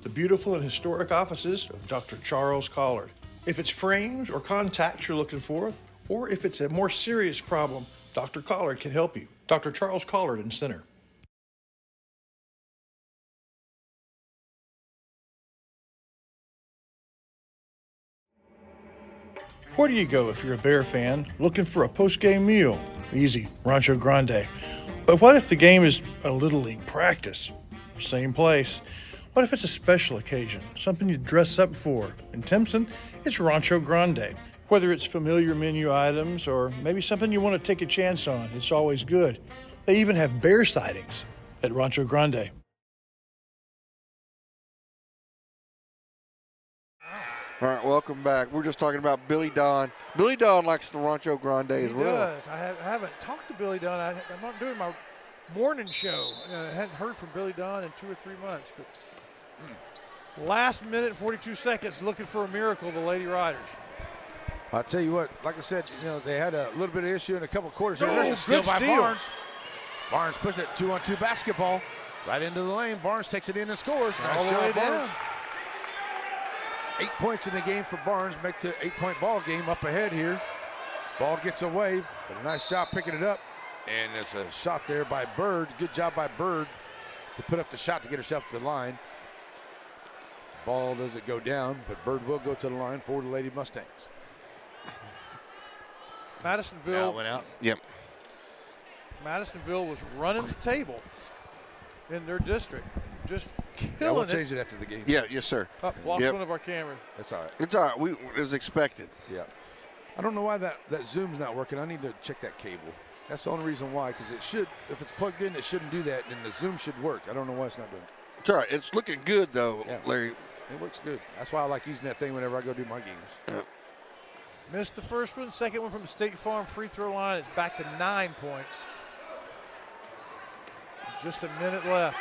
the beautiful and historic offices of Dr. Charles Collard. If it's frames or contacts you're looking for, or if it's a more serious problem, Dr. Collard can help you. Dr. Charles Collard in Center. Where do you go if you're a Bear fan looking for a post-game meal? Easy, Rancho Grande. But what if the game is a Little League practice? Same place. What if it's a special occasion, something you dress up for? In Timpson, it's Rancho Grande. Whether it's familiar menu items or maybe something you want to take a chance on, it's always good. They even have bear sightings at Rancho Grande. All right, welcome back. We're just talking about Billy Don. Billy Don likes the Rancho Grande as well. He does. I haven't talked to Billy Don. I'm not doing my morning show. I hadn't heard from Billy Don in 2 or 3 months. But last minute, 42 seconds, looking for a miracle, the Lady Riders. I'll tell you what, like I said, they had a little bit of issue in a couple quarters. There's a steal by Barnes. Barnes pushed it 2-on-2 basketball right into the lane. Barnes takes it in and scores. All the way down. 8 points in the game for Barnes. Make the 8-point ball game up ahead here. Ball gets away, but a nice job picking it up. And there's a shot there by Bird. Good job by Bird to put up the shot to get herself to the line. Ball doesn't go down, but Bird will go to the line for the Lady Mustangs. Madisonville went out. Yep. Madisonville was running the table in their district. Just killing we'll it. change it after the game. Yeah, yes, sir. Lost one of our cameras. That's all right. It's all right. It was expected. Yeah. I don't know why that Zoom's not working. I need to check that cable. That's the only reason why, because it should, if it's plugged in, it shouldn't do that, and the Zoom should work. I don't know why it's not doing it. It's all right. It's looking good, though, Larry. It works good. That's why I like using that thing whenever I go do my games. Yeah. Missed the first one. Second one from the State Farm free throw line. It's back to 9 points. Just a minute left.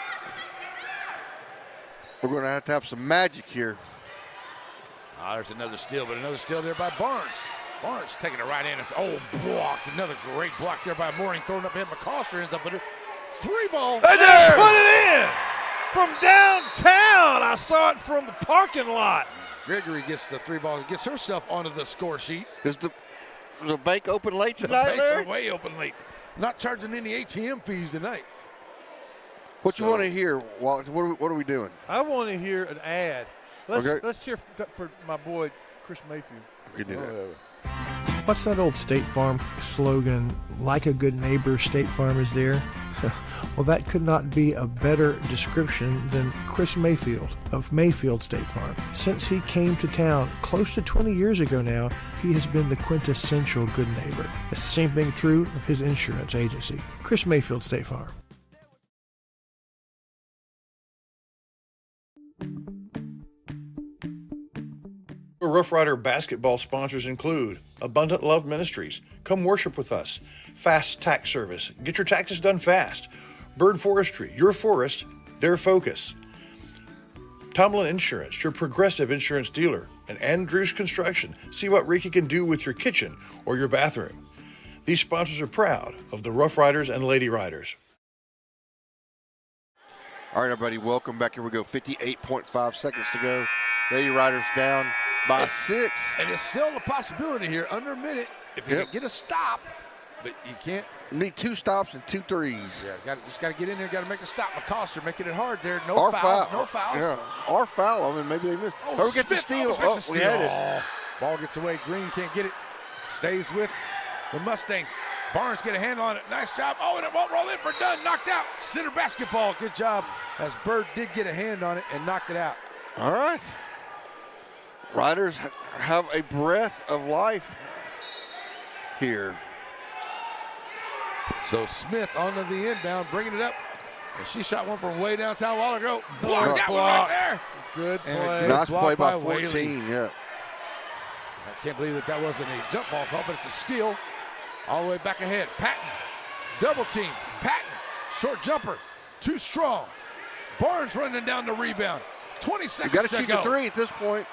We're going to have some magic here. There's another steal, but another steal there by Barnes. Barnes taking it right in. Blocked. Another great block there by Mooring. Throwing up ahead. McCoster ends up with a 3-ball. Put it in from downtown. I saw it from the parking lot. Gregory gets the 3-ball. Gets herself onto the score sheet. Is the bank open late tonight, The banks Larry? are way open late. Not charging any ATM fees tonight. What you want to hear, Walt? What are we doing? I want to hear an ad. Let's hear for my boy Chris Mayfield. We can do that. What's that old State Farm slogan, like a good neighbor, State Farm is there? Well, that could not be a better description than Chris Mayfield of Mayfield State Farm. Since he came to town close to 20 years ago now, he has been the quintessential good neighbor. It's the same thing true of his insurance agency, Chris Mayfield State Farm. Rough Rider basketball sponsors include Abundant Love Ministries, come worship with us, Fast Tax Service, get your taxes done fast, Bird Forestry, your forest, their focus, Tomlin Insurance, your progressive insurance dealer, and Andrews Construction, see what Ricky can do with your kitchen or your bathroom. These sponsors are proud of the Rough Riders and Lady Riders. All right, everybody, welcome back. Here we go, 58.5 seconds to go. Lady Riders down by 6. And it's still a possibility here, under a minute, if you can get a stop, but you can't. You need 2 stops and 2 threes. Yeah, just got to get in there, got to make a stop. McCoster making it hard there. No Our fouls, no fouls. Yeah, our foul. I mean, maybe they missed. Oh, we get the steal. We had it. Ball gets away. Green can't get it. Stays with the Mustangs. Barnes get a handle on it. Nice job. Oh, and it won't roll in for Dunn. Knocked out. Center basketball. Good job, as Bird did get a hand on it and knocked it out. All right. Riders have a breath of life here. So Smith onto the inbound, bringing it up. And she shot one from way downtown a while ago. Blocked that one right there. Good play. Nice play by 14, Whaley. yeah. I can't believe that wasn't a jump ball call, but it's a steal. All the way back ahead. Patton, double team. Patton, short jumper, too strong. Barnes running down the rebound. 20 seconds to go. You got to shoot the 3 at this point.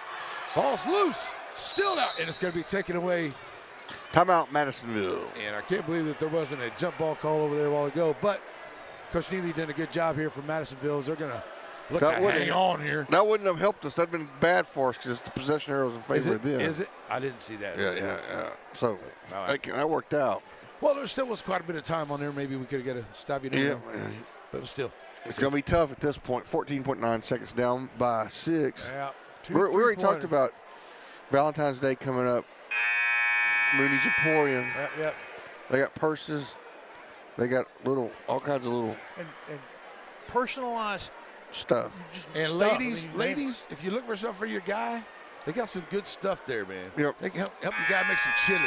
Ball's loose, still out, and it's going to be taken away. Timeout, Madisonville. And I can't believe that there wasn't a jump ball call over there a while ago, but Coach Neely did a good job here for Madisonville. They're going to look to hang on here. That wouldn't have helped us. That would have been bad for us because the possession arrow was in favor of them. Is it? I didn't see that. Yeah. So that worked out. Well, there still was quite a bit of time on there. Maybe we could have got a stop. But still. It's going to be tough at this point. 14.9 seconds down by 6. Yeah. We already talked about Valentine's Day coming up. Mooney's Emporium. Yep. They got purses. They got all kinds of little and personalized stuff. And ladies, if you look for something for your guy, they got some good stuff there, man. Yep. They can help your guy make some chili.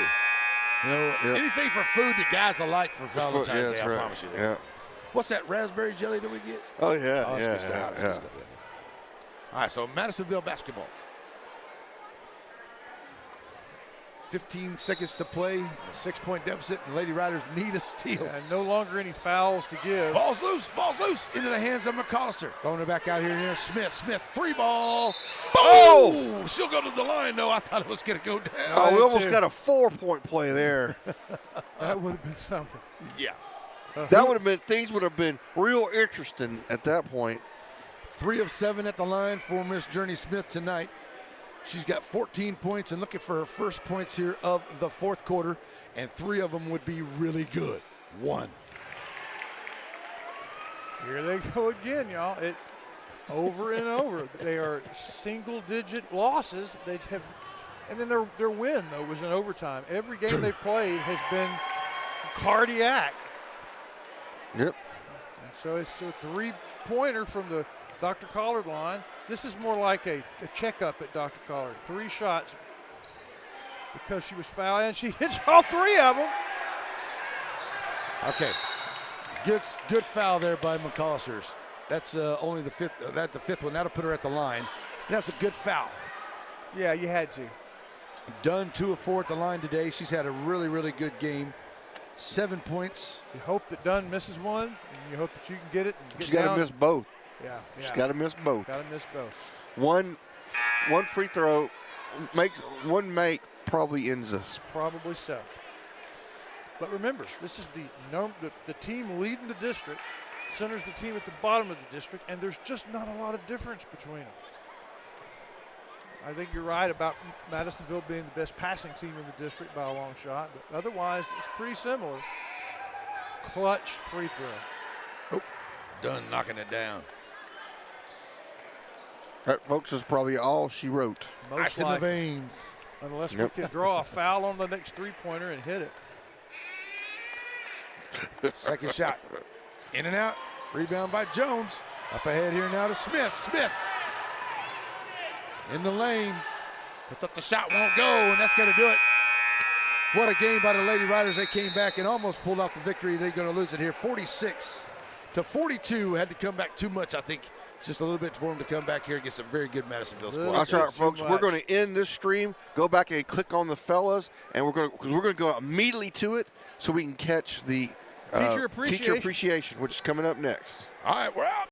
You know, anything for food that guys will like for Valentine's Day. I promise you that. Yeah. What's that raspberry jelly that we get? Oh yeah, Good stuff. All right, so Madisonville basketball. 15 seconds to play, a 6-point deficit, and Lady Riders need a steal. And no longer any fouls to give. Ball's loose, into the hands of McCollister. Throwing it back out here. Smith, 3-ball. Oh! She'll go to the line, though. I thought it was going to go down. Oh, we almost got a 4-point play there. That would have been something. Yeah. That would have been, things would have been real interesting at that point. 3 of 7 at the line for Miss Journey Smith tonight. She's got 14 points and looking for her first points here of the fourth quarter, and 3 of them would be really good. 1. Here they go again, y'all. Over and over. They are single-digit losses. And then their win, though, was in overtime. Every game they played has been cardiac. Yep. And so it's a 3-pointer from the Dr. Collard line. This is more like a checkup at Dr. Collard. 3 shots because she was fouled, and she hits all 3 of them. Okay. Good foul there by McCollisters. That's only the 5th. That's the 5th one. That'll put her at the line. That's a good foul. Yeah, you had to. Dunn 2 of 4 at the line today. She's had a really, really good game. 7 points. You hope that Dunn misses one, and you hope that you can get it. And She's got to miss both. Yeah. She's got to miss both. Got to miss both. One free throw makes one make probably ends us. Probably so. But remember, this is the team leading the district. Center's the team at the bottom of the district, and there's just not a lot of difference between them. I think you're right about Madisonville being the best passing team in the district by a long shot, but otherwise it's pretty similar. Clutch free throw. Oh, Dunn knocking it down. That, folks, is probably all she wrote. Ice in the veins. unless we can draw a foul on the next three-pointer and hit it. Second shot. In and out. Rebound by Jones. Up ahead here now to Smith. Smith in the lane. Puts up the shot, won't go, and that's going to do it. What a game by the Lady Riders. They came back and almost pulled off the victory. They're going to lose it here 46-42. Had to come back too much, I think. It's just a little bit for them to come back here against a very good Madisonville squad. That's right, folks. We're going to end this stream, go back and click on the fellas, and we're going to go immediately to it so we can catch the teacher appreciation, which is coming up next. All right, we're out.